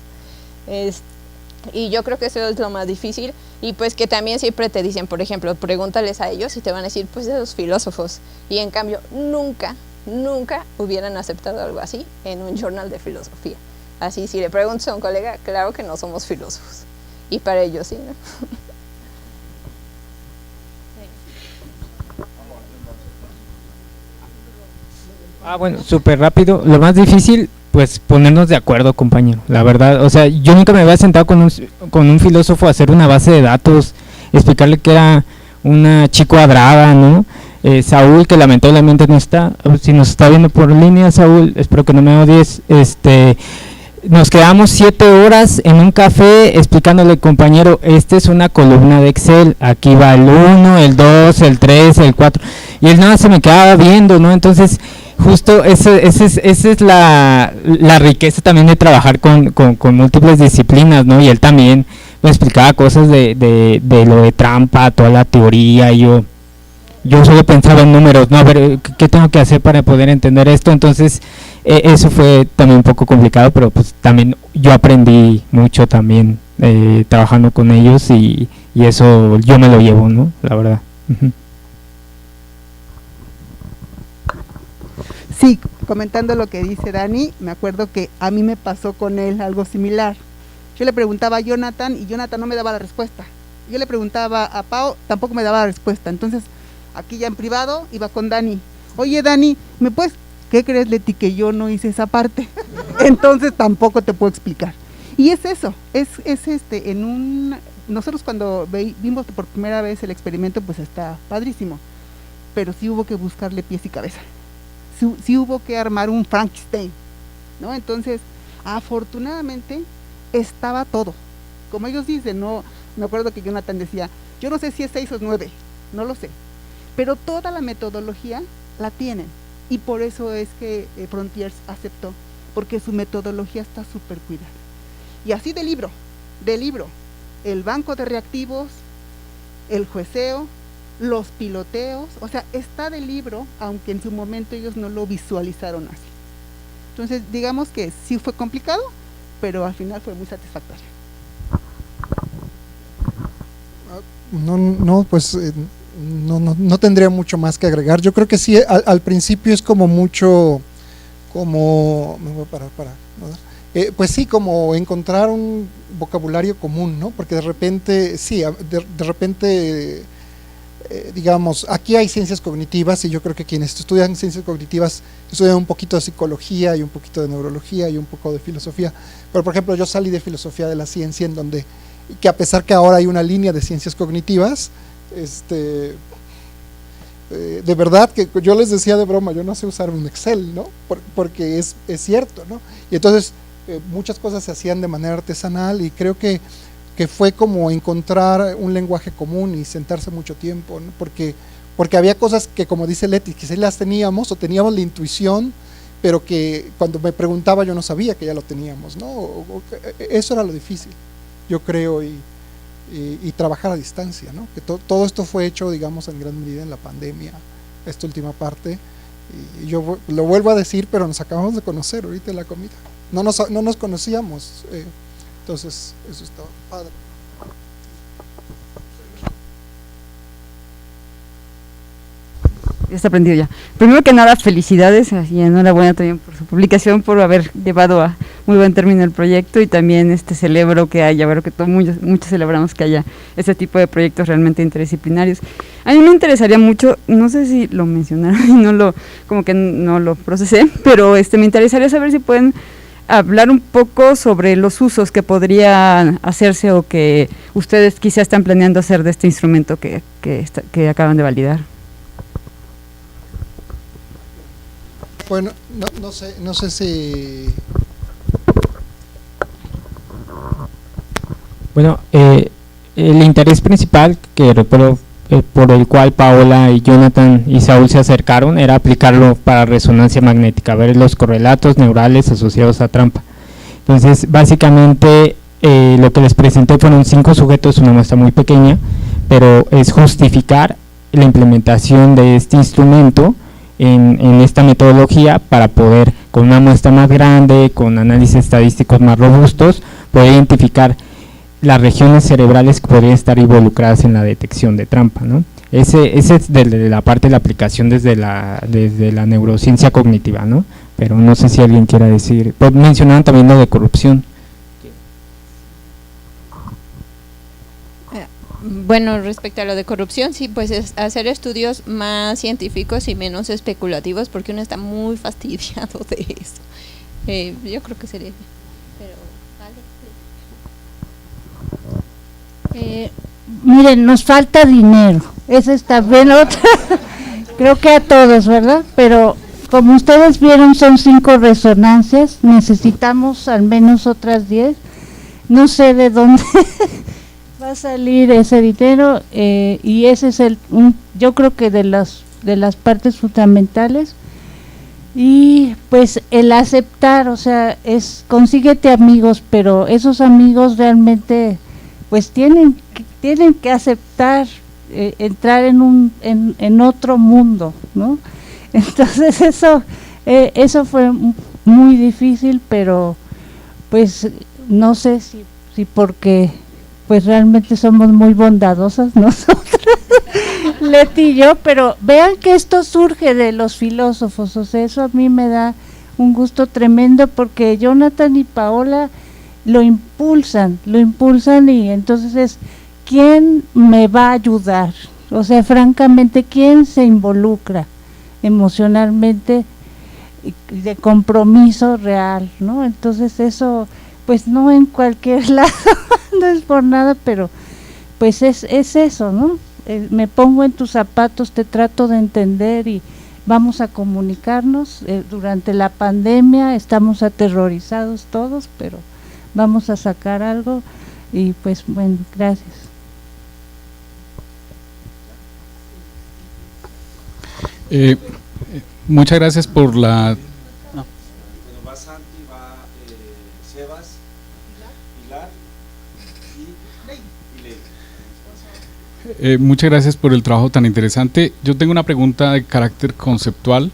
Y yo creo que eso es lo más difícil, y pues que también siempre te dicen, por ejemplo, pregúntales a ellos y te van a decir, pues esos filósofos, y en cambio nunca hubieran aceptado algo así en un journal de filosofía. Así, si le preguntas a un colega, claro que no somos filósofos, y para ellos sí, ¿no? Bueno, súper rápido. Lo más difícil, pues ponernos de acuerdo, compañero, la verdad. O sea, yo nunca me había sentado con un filósofo a hacer una base de datos, explicarle que era una chi cuadrada, ¿no? Saúl, que lamentablemente no está, si nos está viendo por línea, Saúl, espero que no me odies, nos quedamos 7 horas en un café explicándole, compañero, esta es una columna de Excel, aquí va el 1, el 2, el 3, el 4, y él nada se me quedaba viendo, ¿no? Entonces, justo esa es la riqueza también de trabajar con múltiples disciplinas, ¿no? Y él también me explicaba cosas de lo de trampa, toda la teoría, y yo solo pensaba en números, ¿no? A ver, ¿qué tengo que hacer para poder entender esto? Entonces, eso fue también un poco complicado, pero pues también yo aprendí mucho también trabajando con ellos, y eso yo me lo llevo, ¿no? La verdad. Sí, comentando lo que dice Dani, me acuerdo que a mí me pasó con él algo similar. Yo le preguntaba a Jonathan y Jonathan no me daba la respuesta. Yo le preguntaba a Pau, tampoco me daba la respuesta. Entonces, aquí ya en privado iba con Dani. Oye, Dani, ¿me puedes? ¿Qué crees, Leti? Que yo no hice esa parte. Entonces tampoco te puedo explicar. Y es eso, es nosotros cuando vimos por primera vez el experimento, pues está padrísimo. Pero sí hubo que buscarle pies y cabeza. Sí hubo que armar un Frankenstein, ¿no? Entonces, afortunadamente, estaba todo. Como ellos dicen, no, me acuerdo que Jonathan decía, yo no sé si es 6 o 9, no lo sé. Pero toda la metodología la tienen. Y por eso es que Frontiers aceptó, porque su metodología está súper cuidada. Y así de libro, el banco de reactivos, el jueceo, los piloteos, o sea, está de libro, aunque en su momento ellos no lo visualizaron así. Entonces, digamos que sí fue complicado, pero al final fue muy satisfactorio. No tendría mucho más que agregar. Yo creo que sí, al principio es como mucho, como, me voy a parar para, ¿no? Pues sí, como encontrar un vocabulario común, ¿no? Porque de repente, sí, de repente, digamos, aquí hay ciencias cognitivas y yo creo que quienes estudian ciencias cognitivas estudian un poquito de psicología y un poquito de neurología y un poco de filosofía. Pero por ejemplo, yo salí de filosofía de la ciencia, en donde, que a pesar que ahora hay una línea de ciencias cognitivas, de verdad que yo les decía de broma, yo no sé usar un Excel, ¿no? Porque es cierto, ¿no? Y entonces muchas cosas se hacían de manera artesanal y creo que fue como encontrar un lenguaje común y sentarse mucho tiempo, ¿no? Porque había cosas que, como dice Leti, que sí las teníamos o teníamos la intuición, pero que cuando me preguntaba yo no sabía que ya lo teníamos, ¿no? Eso era lo difícil, yo creo, y trabajar a distancia, ¿no? Que todo esto fue hecho, digamos, en gran medida en la pandemia, esta última parte, y yo lo vuelvo a decir, pero nos acabamos de conocer ahorita en la comida, no nos conocíamos, entonces eso está padre. Ya está aprendido ya. Primero que nada, felicidades y enhorabuena también por su publicación, por haber llevado a muy buen término el proyecto, y también celebro que haya, bueno, que muchos celebramos que haya este tipo de proyectos realmente interdisciplinarios. A mí me interesaría mucho, no sé si lo mencionaron y como que no lo procesé, pero me interesaría saber si pueden hablar un poco sobre los usos que podrían hacerse o que ustedes quizá están planeando hacer de este instrumento que acaban de validar. Bueno, no sé si... Bueno, el interés principal por el cual Paola y Jonathan y Saúl se acercaron era aplicarlo para resonancia magnética, ver los correlatos neurales asociados a trampa. Entonces, básicamente, lo que les presenté fueron 5 sujetos, una muestra muy pequeña, pero es justificar la implementación de este instrumento en esta metodología para poder, con una muestra más grande, con análisis estadísticos más robustos, poder identificar las regiones cerebrales que podrían estar involucradas en la detección de trampa, ¿no? Ese es de la parte de la aplicación desde la neurociencia cognitiva, ¿no? Pero no sé si alguien quiera decir, pues mencionaban también lo de corrupción. Bueno, respecto a lo de corrupción, sí, pues es hacer estudios más científicos y menos especulativos, porque uno está muy fastidiado de eso. Yo creo que sería... Pero, vale. Miren, nos falta dinero, esa está bien otra, creo que a todos, ¿verdad? Pero como ustedes vieron, son 5 resonancias, necesitamos al menos otras 10, no sé de dónde va a salir ese dinero, y ese es yo creo que de los las partes fundamentales. Y pues el aceptar, o sea, consíguete amigos, pero esos amigos realmente pues tienen que aceptar entrar en otro mundo, ¿no? Entonces eso fue muy difícil, pero pues no sé si porque pues realmente somos muy bondadosas nosotros, Leti y yo, pero vean que esto surge de los filósofos, o sea, eso a mí me da un gusto tremendo porque Jonathan y Paola lo impulsan y entonces es ¿quién me va a ayudar? O sea, francamente, ¿quién se involucra emocionalmente de compromiso real, ¿no? Entonces eso, pues no en cualquier lado, no es por nada, pero pues es eso, ¿no? Me pongo en tus zapatos, te trato de entender y vamos a comunicarnos. Durante la pandemia estamos aterrorizados todos, pero vamos a sacar algo y pues bueno, gracias. Muchas gracias por la... Bueno, va Santi, va Sebas, Pilar y Ley. muchas gracias por el trabajo tan interesante. Yo tengo una pregunta de carácter conceptual.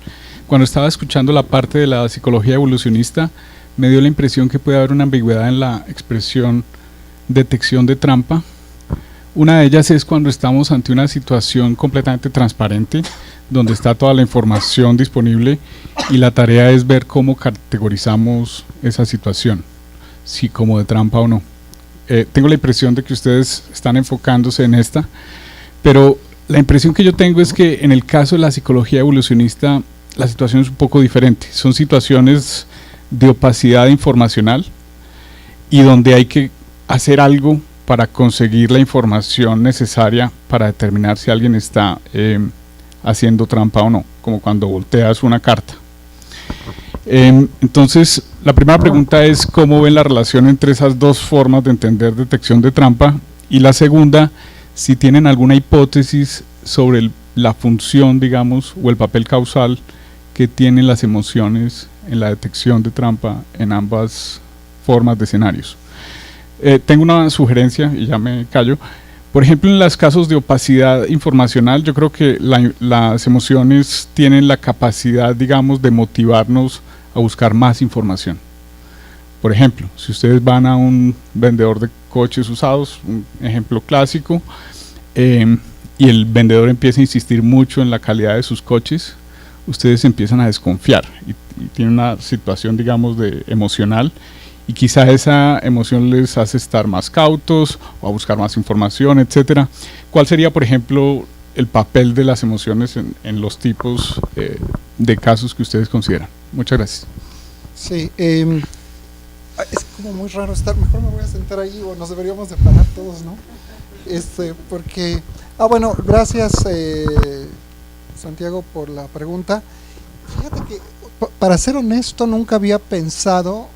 Cuando estaba escuchando la parte de la psicología evolucionista, me dio la impresión que puede haber una ambigüedad en la expresión detección de trampa. Una de ellas es cuando estamos ante una situación completamente transparente, donde está toda la información disponible y la tarea es ver cómo categorizamos esa situación, si como de trampa o no. Tengo la impresión de que ustedes están enfocándose en esta, pero la impresión que yo tengo es que en el caso de la psicología evolucionista la situación es un poco diferente. Son situaciones de opacidad informacional y donde hay que hacer algo para conseguir la información necesaria para determinar si alguien está haciendo trampa o no, como cuando volteas una carta. Entonces, la primera pregunta es cómo ven la relación entre esas dos formas de entender detección de trampa, y la segunda, si tienen alguna hipótesis sobre la función, digamos, o el papel causal que tienen las emociones en la detección de trampa en ambas formas de escenarios. Tengo una sugerencia y ya me callo. Por ejemplo, en los casos de opacidad informacional, yo creo que las emociones tienen la capacidad, digamos, de motivarnos a buscar más información. Por ejemplo, si ustedes van a un vendedor de coches usados, un ejemplo clásico, y el vendedor empieza a insistir mucho en la calidad de sus coches, ustedes empiezan a desconfiar y tienen una situación, digamos, emocional, y quizá esa emoción les hace estar más cautos o a buscar más información, etcétera. ¿Cuál sería, por ejemplo, el papel de las emociones en los tipos de casos que ustedes consideran? Muchas gracias. Sí, es como muy raro estar, mejor me voy a sentar ahí o nos deberíamos de parar todos, ¿no? Porque, bueno, gracias Santiago por la pregunta. Fíjate que, para ser honesto, nunca había pensado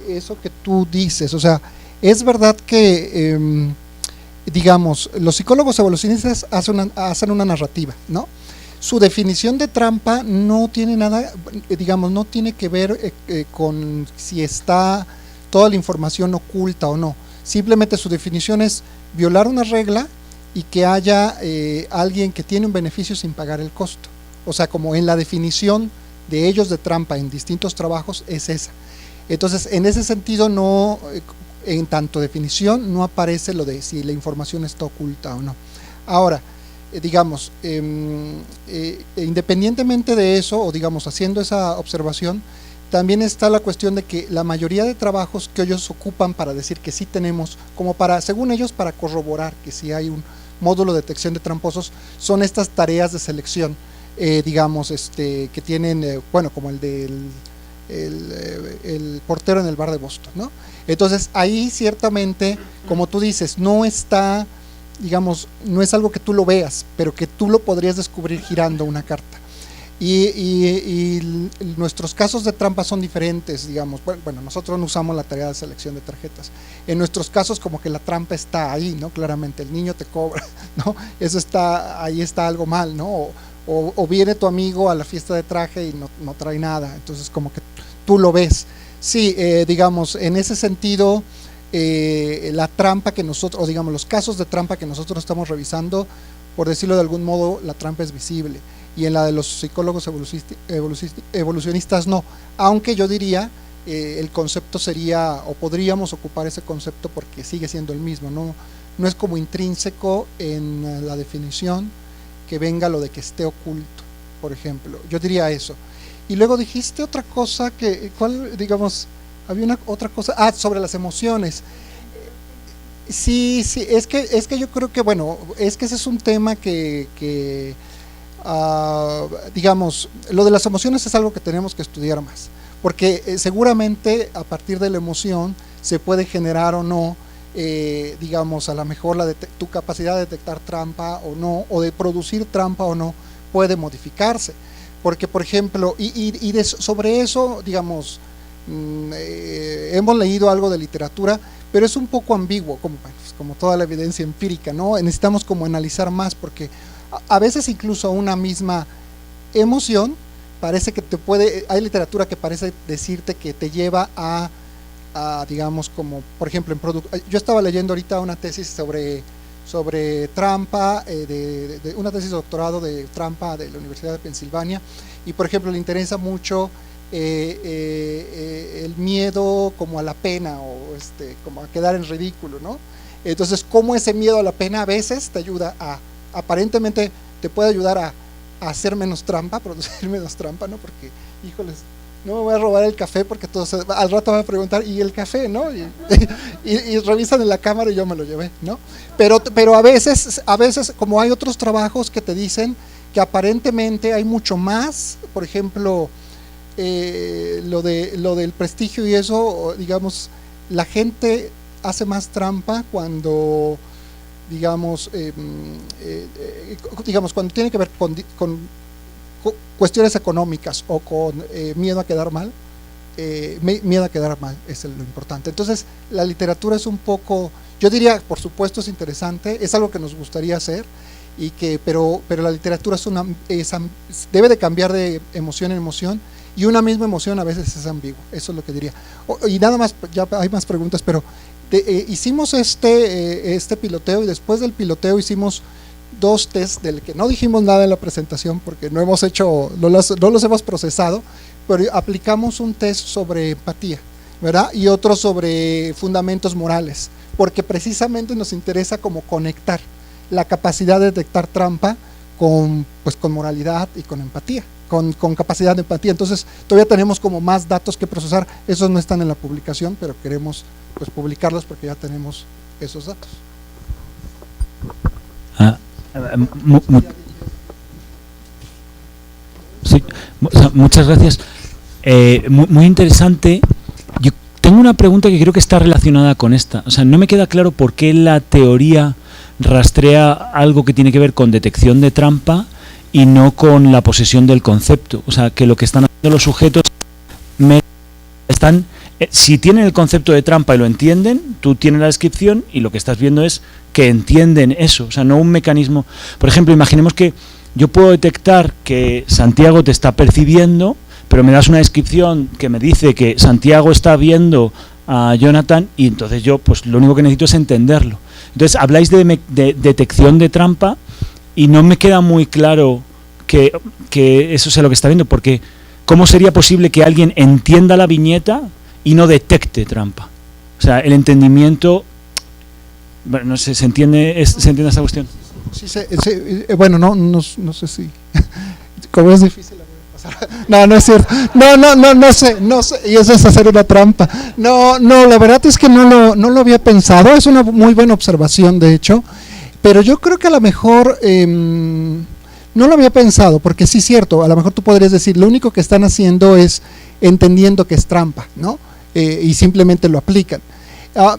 eso que tú dices. O sea, es verdad que, digamos, los psicólogos evolucionistas hacen una narrativa, ¿no? Su definición de trampa no tiene nada, digamos, no tiene que ver con si está toda la información oculta o no. Simplemente su definición es violar una regla y que haya alguien que tiene un beneficio sin pagar el costo. O sea, como en la definición de ellos de trampa en distintos trabajos es esa. Entonces, en ese sentido, no, en tanto definición, no aparece lo de si la información está oculta o no. Ahora, digamos, independientemente de eso, o digamos, haciendo esa observación, también está la cuestión de que la mayoría de trabajos que ellos ocupan para decir que sí tenemos, como para, según ellos, para corroborar que sí hay un módulo de detección de tramposos, son estas tareas de selección, digamos, que tienen, bueno, como el del el portero en el bar de Boston, ¿no? Entonces ahí ciertamente, como tú dices, no está, digamos, no es algo que tú lo veas, pero que tú lo podrías descubrir girando una carta. Y nuestros casos de trampa son diferentes, digamos. Bueno, nosotros no usamos la tarea de selección de tarjetas. En nuestros casos como que la trampa está ahí, ¿no? Claramente, el niño te cobra, ¿no? Eso está, ahí está algo mal, ¿no? o viene tu amigo a la fiesta de traje y no trae nada, entonces como que tú lo ves. Sí, digamos, en ese sentido, la trampa que nosotros, o digamos los casos de trampa que nosotros estamos revisando, por decirlo de algún modo, la trampa es visible, y en la de los psicólogos evolucionistas no, aunque yo diría el concepto sería, o podríamos ocupar ese concepto porque sigue siendo el mismo, no es como intrínseco en la definición que venga lo de que esté oculto, por ejemplo, yo diría eso. Y luego dijiste otra cosa ¿cuál, digamos? Había otra cosa, sobre las emociones. Sí, es que yo creo que, bueno, es que ese es un tema que digamos, lo de las emociones es algo que tenemos que estudiar más, porque seguramente a partir de la emoción se puede generar o no, digamos, a lo mejor tu capacidad de detectar trampa o no, o de producir trampa o no, puede modificarse. Porque, por ejemplo, sobre eso, digamos, hemos leído algo de literatura, pero es un poco ambiguo, como toda la evidencia empírica, ¿no? Necesitamos como analizar más, porque a veces incluso una misma emoción parece que hay literatura que parece decirte que te lleva a digamos, como, por ejemplo, yo estaba leyendo ahorita una tesis sobre trampa, una tesis de doctorado de trampa de la Universidad de Pensilvania, y por ejemplo le interesa mucho el miedo como a la pena, o como a quedar en ridículo, ¿no? Entonces, cómo ese miedo a la pena a veces te ayuda aparentemente te puede ayudar a hacer menos trampa, a producir menos trampa, ¿no? Porque, híjoles, no me voy a robar el café porque al rato van a preguntar, ¿y el café, no? Y revisan en la cámara y yo me lo llevé, ¿no? Pero a veces, como hay otros trabajos que te dicen que aparentemente hay mucho más, por ejemplo, lo del prestigio y eso, digamos, la gente hace más trampa cuando, digamos, cuando tiene que ver con cuestiones económicas o con miedo a quedar mal. Miedo a quedar mal es lo importante. Entonces la literatura es un poco, yo diría, por supuesto es interesante, es algo que nos gustaría hacer, pero la literatura debe de cambiar de emoción en emoción, y una misma emoción a veces es ambigua, eso es lo que diría. Y nada más, ya hay más preguntas, pero hicimos este piloteo, y después del piloteo hicimos 2 tests del que no dijimos nada en la presentación porque no los hemos procesado, pero aplicamos un test sobre empatía, ¿verdad? Y otro sobre fundamentos morales, porque precisamente nos interesa como conectar la capacidad de detectar trampa con moralidad y con empatía, con capacidad de empatía. Entonces todavía tenemos como más datos que procesar, esos no están en la publicación, pero queremos publicarlos porque ya tenemos esos datos. Sí, muchas gracias. Muy interesante. Yo tengo una pregunta que creo que está relacionada con esta. O sea, no me queda claro por qué la teoría rastrea algo que tiene que ver con detección de trampa y no con la posesión del concepto. O sea, que lo que están haciendo los sujetos si tienen el concepto de trampa y lo entienden, tú tienes la descripción y lo que estás viendo es que entienden eso, o sea, no un mecanismo. Por ejemplo, imaginemos que yo puedo detectar que Santiago te está percibiendo, pero me das una descripción que me dice que Santiago está viendo a Jonathan, y entonces yo pues lo único que necesito es entenderlo. Entonces habláis de detección de trampa y no me queda muy claro que eso sea lo que está viendo, porque ¿cómo sería posible que alguien entienda la viñeta y no detecte trampa? O sea, el entendimiento, bueno, no sé, ¿se entiende esta cuestión? Sí, bueno, no sé si, como es difícil la voy a pasar. No es cierto. No sé, y eso es hacer una trampa. No, la verdad es que no lo había pensado, es una muy buena observación, de hecho, pero yo creo que a lo mejor no lo había pensado, porque sí es cierto, a lo mejor tú podrías decir, lo único que están haciendo es entendiendo que es trampa, ¿no? Y simplemente lo aplican.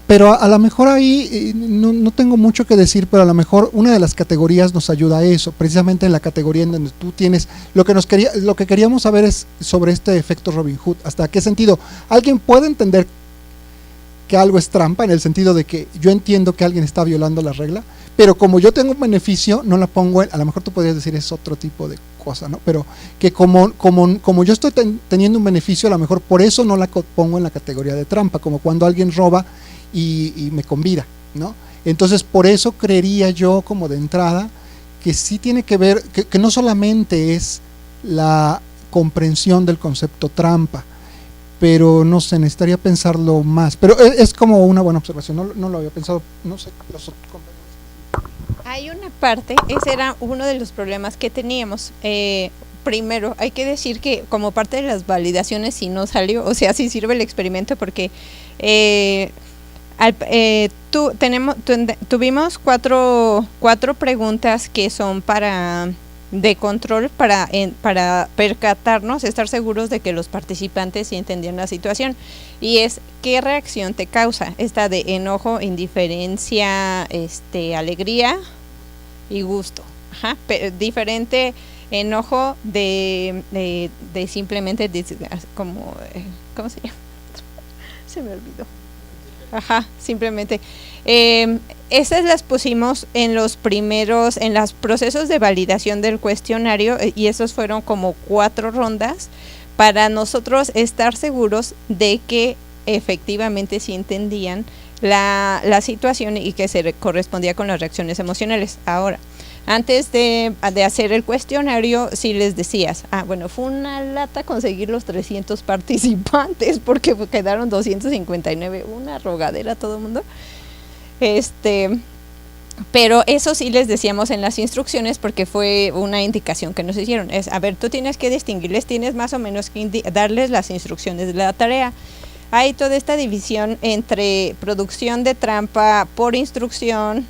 Pero a lo mejor ahí no tengo mucho que decir, pero a lo mejor una de las categorías nos ayuda a eso, precisamente en la categoría en donde tú tienes, lo que queríamos saber es sobre este efecto Robin Hood, hasta qué sentido alguien puede entender que algo es trampa, en el sentido de que yo entiendo que alguien está violando la regla, pero como yo tengo un beneficio, no la pongo a lo mejor tú podrías decir es otro tipo de cosa, ¿no? Pero que como yo estoy teniendo un beneficio, a lo mejor por eso no la pongo en la categoría de trampa, como cuando alguien roba y me convida, ¿no? Entonces, por eso creería yo, como de entrada, que sí tiene que ver, que no solamente es la comprensión del concepto trampa, pero no sé, necesitaría pensarlo más. Pero es como una buena observación, no lo había pensado, no sé. Hay una parte, ese era uno de los problemas que teníamos. Primero, hay que decir que como parte de las validaciones sí no salió, o sea, sí sirve el experimento porque tuvimos cuatro preguntas que son de control para percatarnos, estar seguros de que los participantes sí entendían la situación, y es ¿qué reacción te causa? Esta de enojo, indiferencia, alegría y gusto. Ajá, diferente enojo de simplemente como ¿cómo se llama? Se me olvidó. Ajá, simplemente esas las pusimos en los procesos de validación del cuestionario, y esos fueron como 4 rondas para nosotros estar seguros de que efectivamente sí entendían la situación y que se correspondía con las reacciones emocionales. Ahora, antes de hacer el cuestionario, sí les decías, bueno, fue una lata conseguir los 300 participantes porque quedaron 259, una rogadera todo el mundo. Pero eso sí les decíamos en las instrucciones porque fue una indicación que nos hicieron. A ver, tú tienes que distinguirles, tienes más o menos que darles las instrucciones de la tarea. Hay toda esta división entre producción de trampa por instrucción,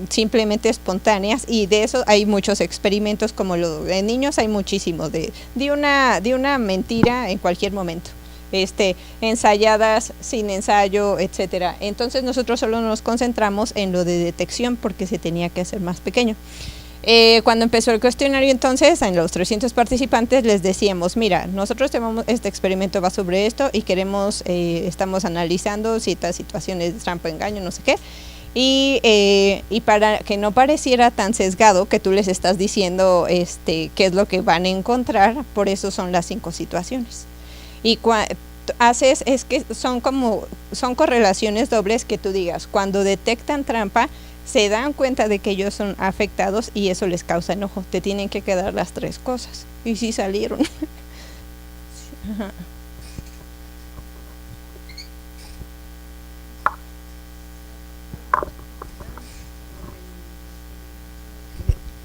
simplemente espontáneas, y de eso hay muchos experimentos, como de niños hay muchísimos, de una mentira en cualquier momento, ensayadas sin ensayo, etcétera. Entonces nosotros solo nos concentramos en lo de detección porque se tenía que hacer más pequeño. Cuando empezó el cuestionario, entonces, en los 300 participantes les decíamos, mira, nosotros tenemos este experimento, va sobre esto y estamos analizando ciertas situaciones de trampa, engaño, no sé qué, y para que no pareciera tan sesgado que tú les estás diciendo qué es lo que van a encontrar, por eso son las 5 situaciones. Y haces es que son correlaciones dobles, que tú digas, cuando detectan trampa se dan cuenta de que ellos son afectados y eso les causa enojo, te tienen que quedar las 3 cosas, y sí salieron. Ajá.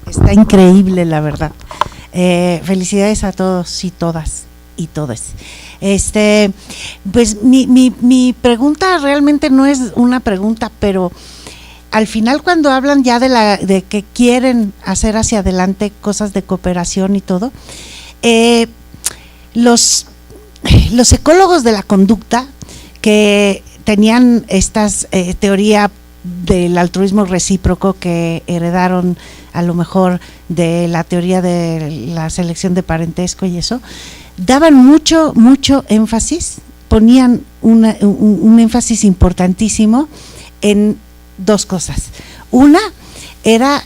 Está increíble, la verdad. Felicidades a todos y todas y todes. Pues mi pregunta realmente no es una pregunta, pero al final, cuando hablan ya de que quieren hacer hacia adelante cosas de cooperación y todo, los ecólogos de la conducta que tenían estas teoría del altruismo recíproco que heredaron a lo mejor de la teoría de la selección de parentesco y eso, daban mucho énfasis, ponían un énfasis importantísimo en 2 cosas. Una era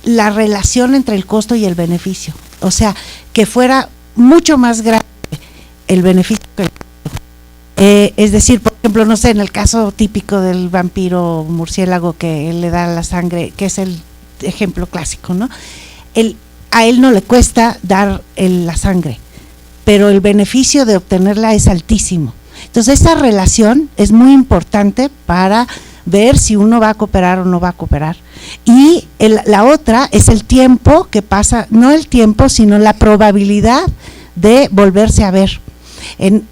la relación entre el costo y el beneficio, o sea, que fuera mucho más grande el beneficio que el costo. Es decir, por ejemplo, no sé, en el caso típico del vampiro murciélago que le da la sangre, que es el ejemplo clásico, ¿no? A él no le cuesta dar la sangre, pero el beneficio de obtenerla es altísimo. Entonces, esa relación es muy importante para ver si uno va a cooperar o no va a cooperar. Y la otra es el tiempo que pasa, no el tiempo, sino la probabilidad de volverse a ver.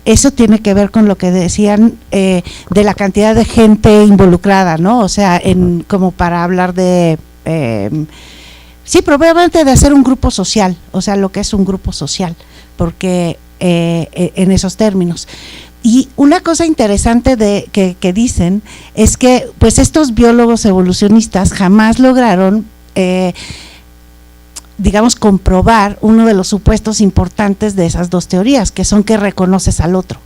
Eso tiene que ver con lo que decían de la cantidad de gente involucrada, ¿no? O sea, como para hablar de, sí, probablemente de hacer un grupo social, o sea, lo que es un grupo social, porque en esos términos. Y una cosa interesante que dicen es que pues estos biólogos evolucionistas jamás lograron digamos comprobar uno de los supuestos importantes de esas 2 teorías, que son que reconoces al otro.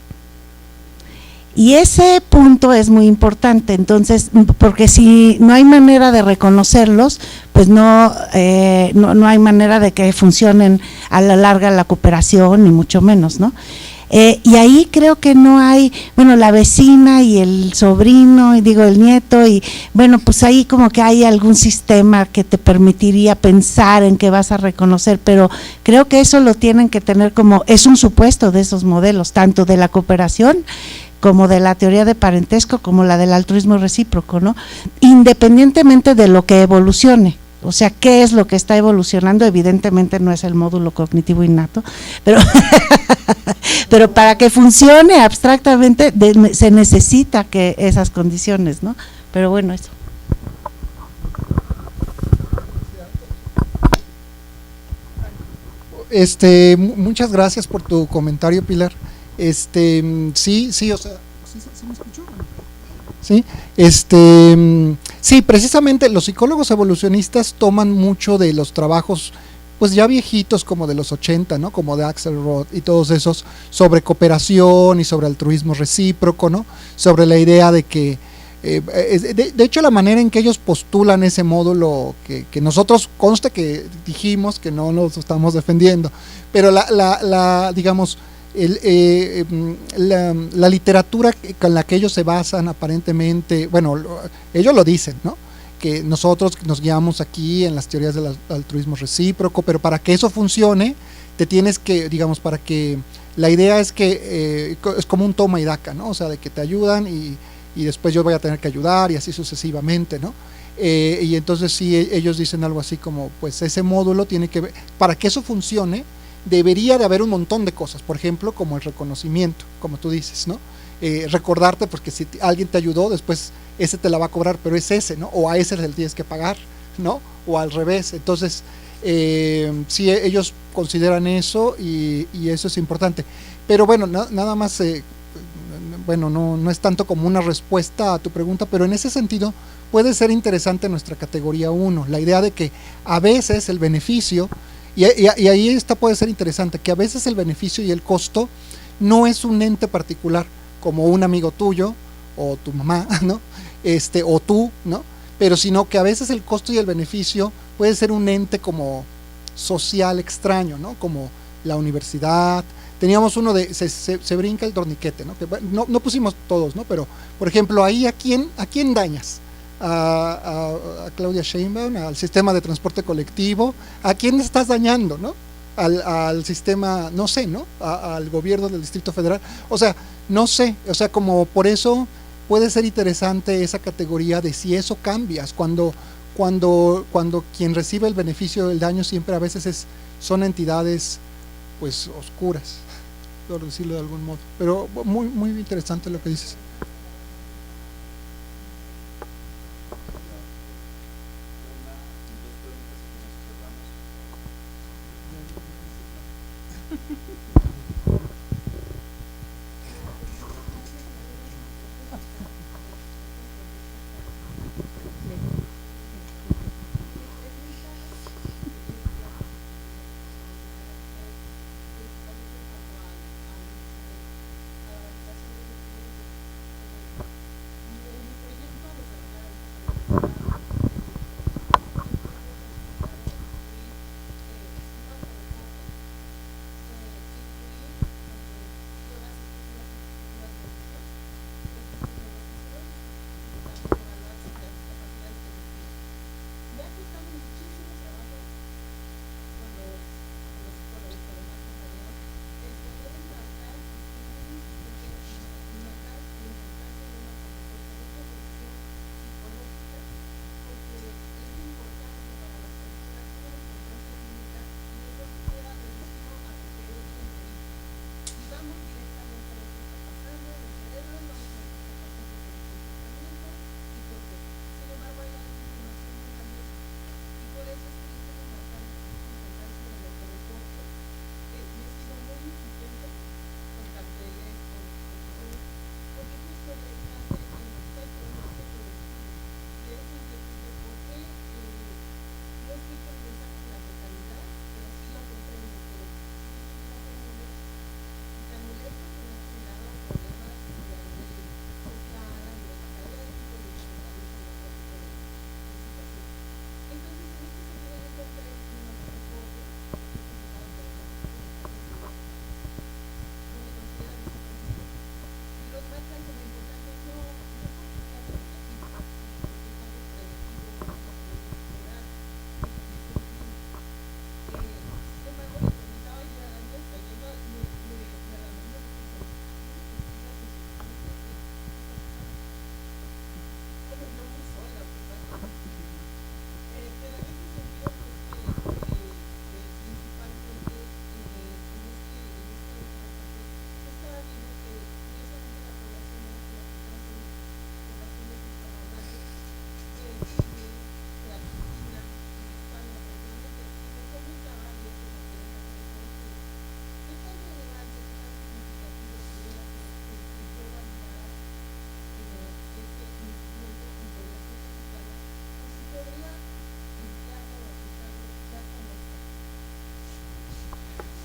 Y ese punto es muy importante, entonces, porque si no hay manera de reconocerlos, pues no hay manera de que funcionen a la larga la cooperación, ni mucho menos, ¿no? Y ahí creo que no hay, bueno, la vecina y el sobrino, y digo el nieto, y bueno, pues ahí como que hay algún sistema que te permitiría pensar en que vas a reconocer, pero creo que eso lo tienen que tener como, es un supuesto de esos modelos, tanto de la cooperación como de la teoría de parentesco, como la del altruismo recíproco, ¿no? Independientemente de lo que evolucione. O sea, ¿qué es lo que está evolucionando? Evidentemente no es el módulo cognitivo innato, pero para que funcione abstractamente se necesita que esas condiciones, ¿no? Pero bueno, eso. Muchas gracias por tu comentario, Pilar. Sí, o sea, ¿sí me escuchó? Sí, sí, precisamente los psicólogos evolucionistas toman mucho de los trabajos, pues ya viejitos, como de los 80, ¿no? Como de Axelrod y todos esos, sobre cooperación y sobre altruismo recíproco, ¿no? Sobre la idea de que, de hecho, la manera en que ellos postulan ese módulo, que nosotros consta que dijimos que no nos estamos defendiendo, pero digamos, la literatura con la que ellos se basan aparentemente, bueno, ellos lo dicen, ¿no? Que nosotros nos guiamos aquí en las teorías del altruismo recíproco, pero para que eso funcione, te tienes que, digamos, para que la idea es que es como un toma y daca, ¿no? O sea, de que te ayudan y después yo voy a tener que ayudar y así sucesivamente, ¿no? Y entonces sí, ellos dicen algo así como, pues ese módulo tiene que ver, para que eso funcione, debería de haber un montón de cosas, por ejemplo, como el reconocimiento, como tú dices, ¿no? Recordarte, porque si alguien te ayudó, después ese te la va a cobrar, pero es ese, ¿no? O a ese le tienes que pagar, ¿no? O al revés. Entonces, sí, ellos consideran eso y eso es importante. Pero bueno, nada más, bueno, no es tanto como una respuesta a tu pregunta, pero en ese sentido puede ser interesante nuestra categoría 1, la idea de que a veces el beneficio, y ahí puede ser interesante, que a veces el beneficio y el costo no es un ente particular, como un amigo tuyo, o tu mamá, ¿no? O tú, ¿no? Pero sino que a veces el costo y el beneficio puede ser un ente como social extraño, ¿no? Como la universidad. Teníamos uno de, se brinca el torniquete, ¿no? Que, bueno, no pusimos todos, ¿no? Pero, por ejemplo, ahí ¿a quién dañas? A Claudia Sheinbaum, al sistema de transporte colectivo. ¿A quién estás dañando, no? Al sistema, no sé, ¿no? Al gobierno del Distrito Federal. O sea, no sé, o sea, como por eso puede ser interesante esa categoría de si eso cambias, cuando quien recibe el beneficio del daño siempre a veces son entidades, pues, oscuras, por decirlo de algún modo. Pero muy, muy interesante lo que dices.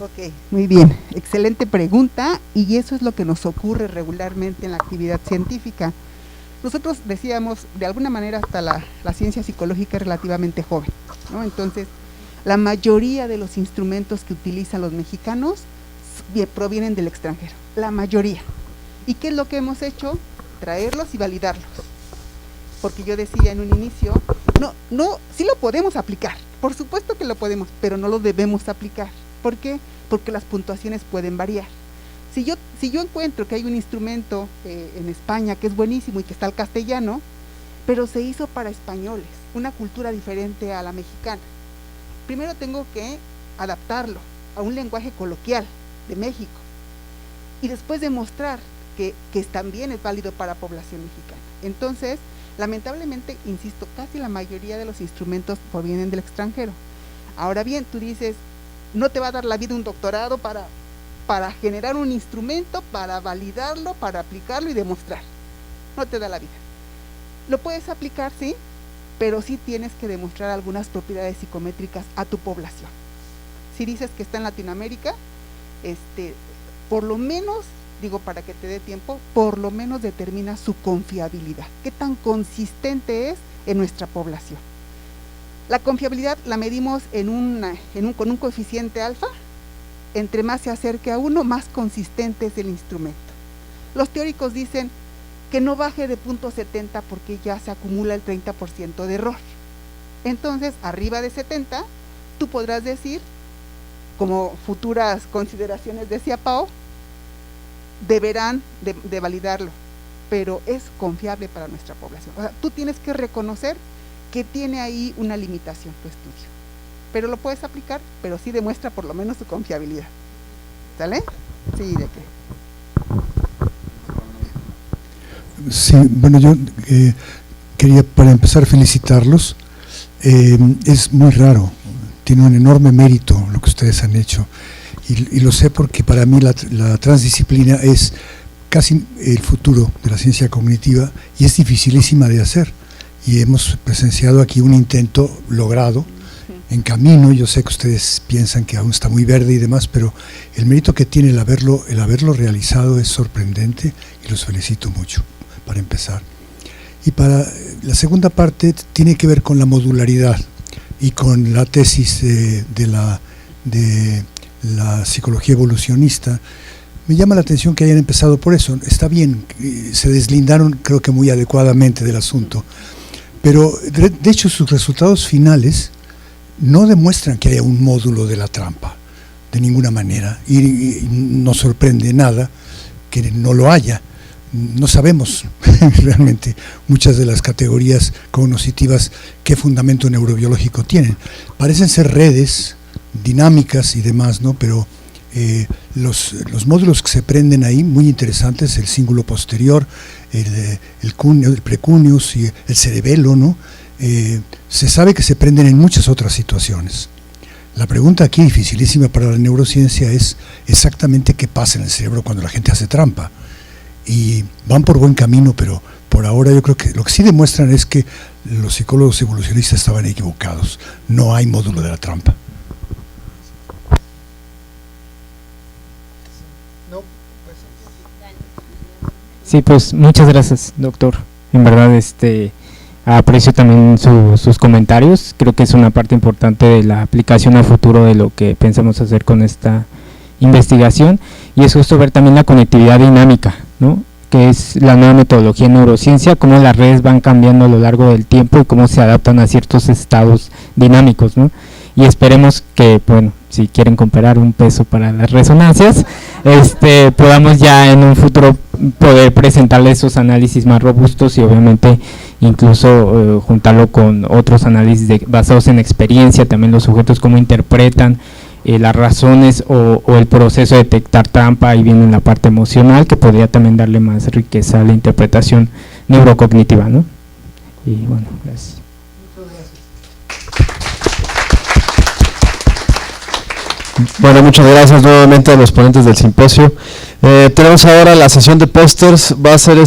Ok, muy bien, excelente pregunta, y eso es lo que nos ocurre regularmente en la actividad científica. Nosotros decíamos, de alguna manera hasta la ciencia psicológica es relativamente joven, ¿no? Entonces, la mayoría de los instrumentos que utilizan los mexicanos provienen del extranjero, la mayoría. ¿Y qué es lo que hemos hecho? Traerlos y validarlos. Porque yo decía en un inicio, sí lo podemos aplicar, por supuesto que lo podemos, pero no lo debemos aplicar. ¿Por qué? Porque las puntuaciones pueden variar. Si yo encuentro que hay un instrumento en España que es buenísimo y que está al castellano, pero se hizo para españoles, una cultura diferente a la mexicana, primero tengo que adaptarlo a un lenguaje coloquial de México y después demostrar que también es válido para población mexicana. Entonces, lamentablemente, insisto, casi la mayoría de los instrumentos provienen del extranjero. Ahora bien, tú dices, no te va a dar la vida un doctorado para generar un instrumento, para validarlo, para aplicarlo y demostrar. No te da la vida. Lo puedes aplicar, sí, pero sí tienes que demostrar algunas propiedades psicométricas a tu población. Si dices que está en Latinoamérica, por lo menos, digo para que te dé tiempo, por lo menos determina su confiabilidad. ¿Qué tan consistente es en nuestra población? La confiabilidad la medimos con un coeficiente alfa. Entre más se acerque a 1, más consistente es el instrumento. Los teóricos dicen que no baje de 0.70 porque ya se acumula el 30% de error. Entonces, arriba de 70, tú podrás decir, como futuras consideraciones decía Pau, deberán de validarlo, pero es confiable para nuestra población. O sea, tú tienes que reconocer que tiene ahí una limitación tu estudio, pero lo puedes aplicar, pero sí demuestra por lo menos su confiabilidad. ¿Sale? Sí, ¿de qué? Sí, bueno, yo quería para empezar felicitarlos. Es muy raro, tiene un enorme mérito lo que ustedes han hecho, y lo sé porque para mí la transdisciplina es casi el futuro de la ciencia cognitiva y es dificilísima de hacer, y hemos presenciado aquí un intento logrado en camino. Yo sé que ustedes piensan que aún está muy verde y demás, pero el mérito que tiene el haberlo realizado es sorprendente y los felicito mucho, para empezar. Y para la segunda parte tiene que ver con la modularidad y con la tesis de la psicología evolucionista. Me llama la atención que hayan empezado por eso. Está bien, se deslindaron creo que muy adecuadamente del asunto, pero de hecho sus resultados finales no demuestran que haya un módulo de la trampa de ninguna manera, y no sorprende nada que no lo haya. No sabemos realmente muchas de las categorías cognitivas qué fundamento neurobiológico tienen. Parecen ser redes dinámicas y demás, ¿no? Pero los módulos que se prenden ahí, muy interesantes, el cíngulo posterior, el precuneus y el cerebelo, ¿no? Se sabe que se prenden en muchas otras situaciones. La pregunta aquí, dificilísima para la neurociencia, es exactamente qué pasa en el cerebro cuando la gente hace trampa. Y van por buen camino, pero por ahora yo creo que lo que sí demuestran es que los psicólogos evolucionistas estaban equivocados. No hay módulo de la trampa. Sí, pues muchas gracias, doctor. En verdad, aprecio también sus comentarios. Creo que es una parte importante de la aplicación a futuro de lo que pensamos hacer con esta investigación, y es justo ver también la conectividad dinámica, ¿no? Que es la nueva metodología en neurociencia, cómo las redes van cambiando a lo largo del tiempo y cómo se adaptan a ciertos estados dinámicos, ¿no? Y esperemos que, bueno, si quieren comparar un peso para las resonancias, podamos ya en un futuro poder presentarles esos análisis más robustos y obviamente incluso juntarlo con otros análisis basados en experiencia, también los sujetos cómo interpretan las razones o el proceso de detectar trampa. Ahí viene la parte emocional, que podría también darle más riqueza a la interpretación neurocognitiva, ¿no? Y bueno, gracias. Bueno, muchas gracias nuevamente a los ponentes del simposio. Tenemos ahora la sesión de pósters. Va a ser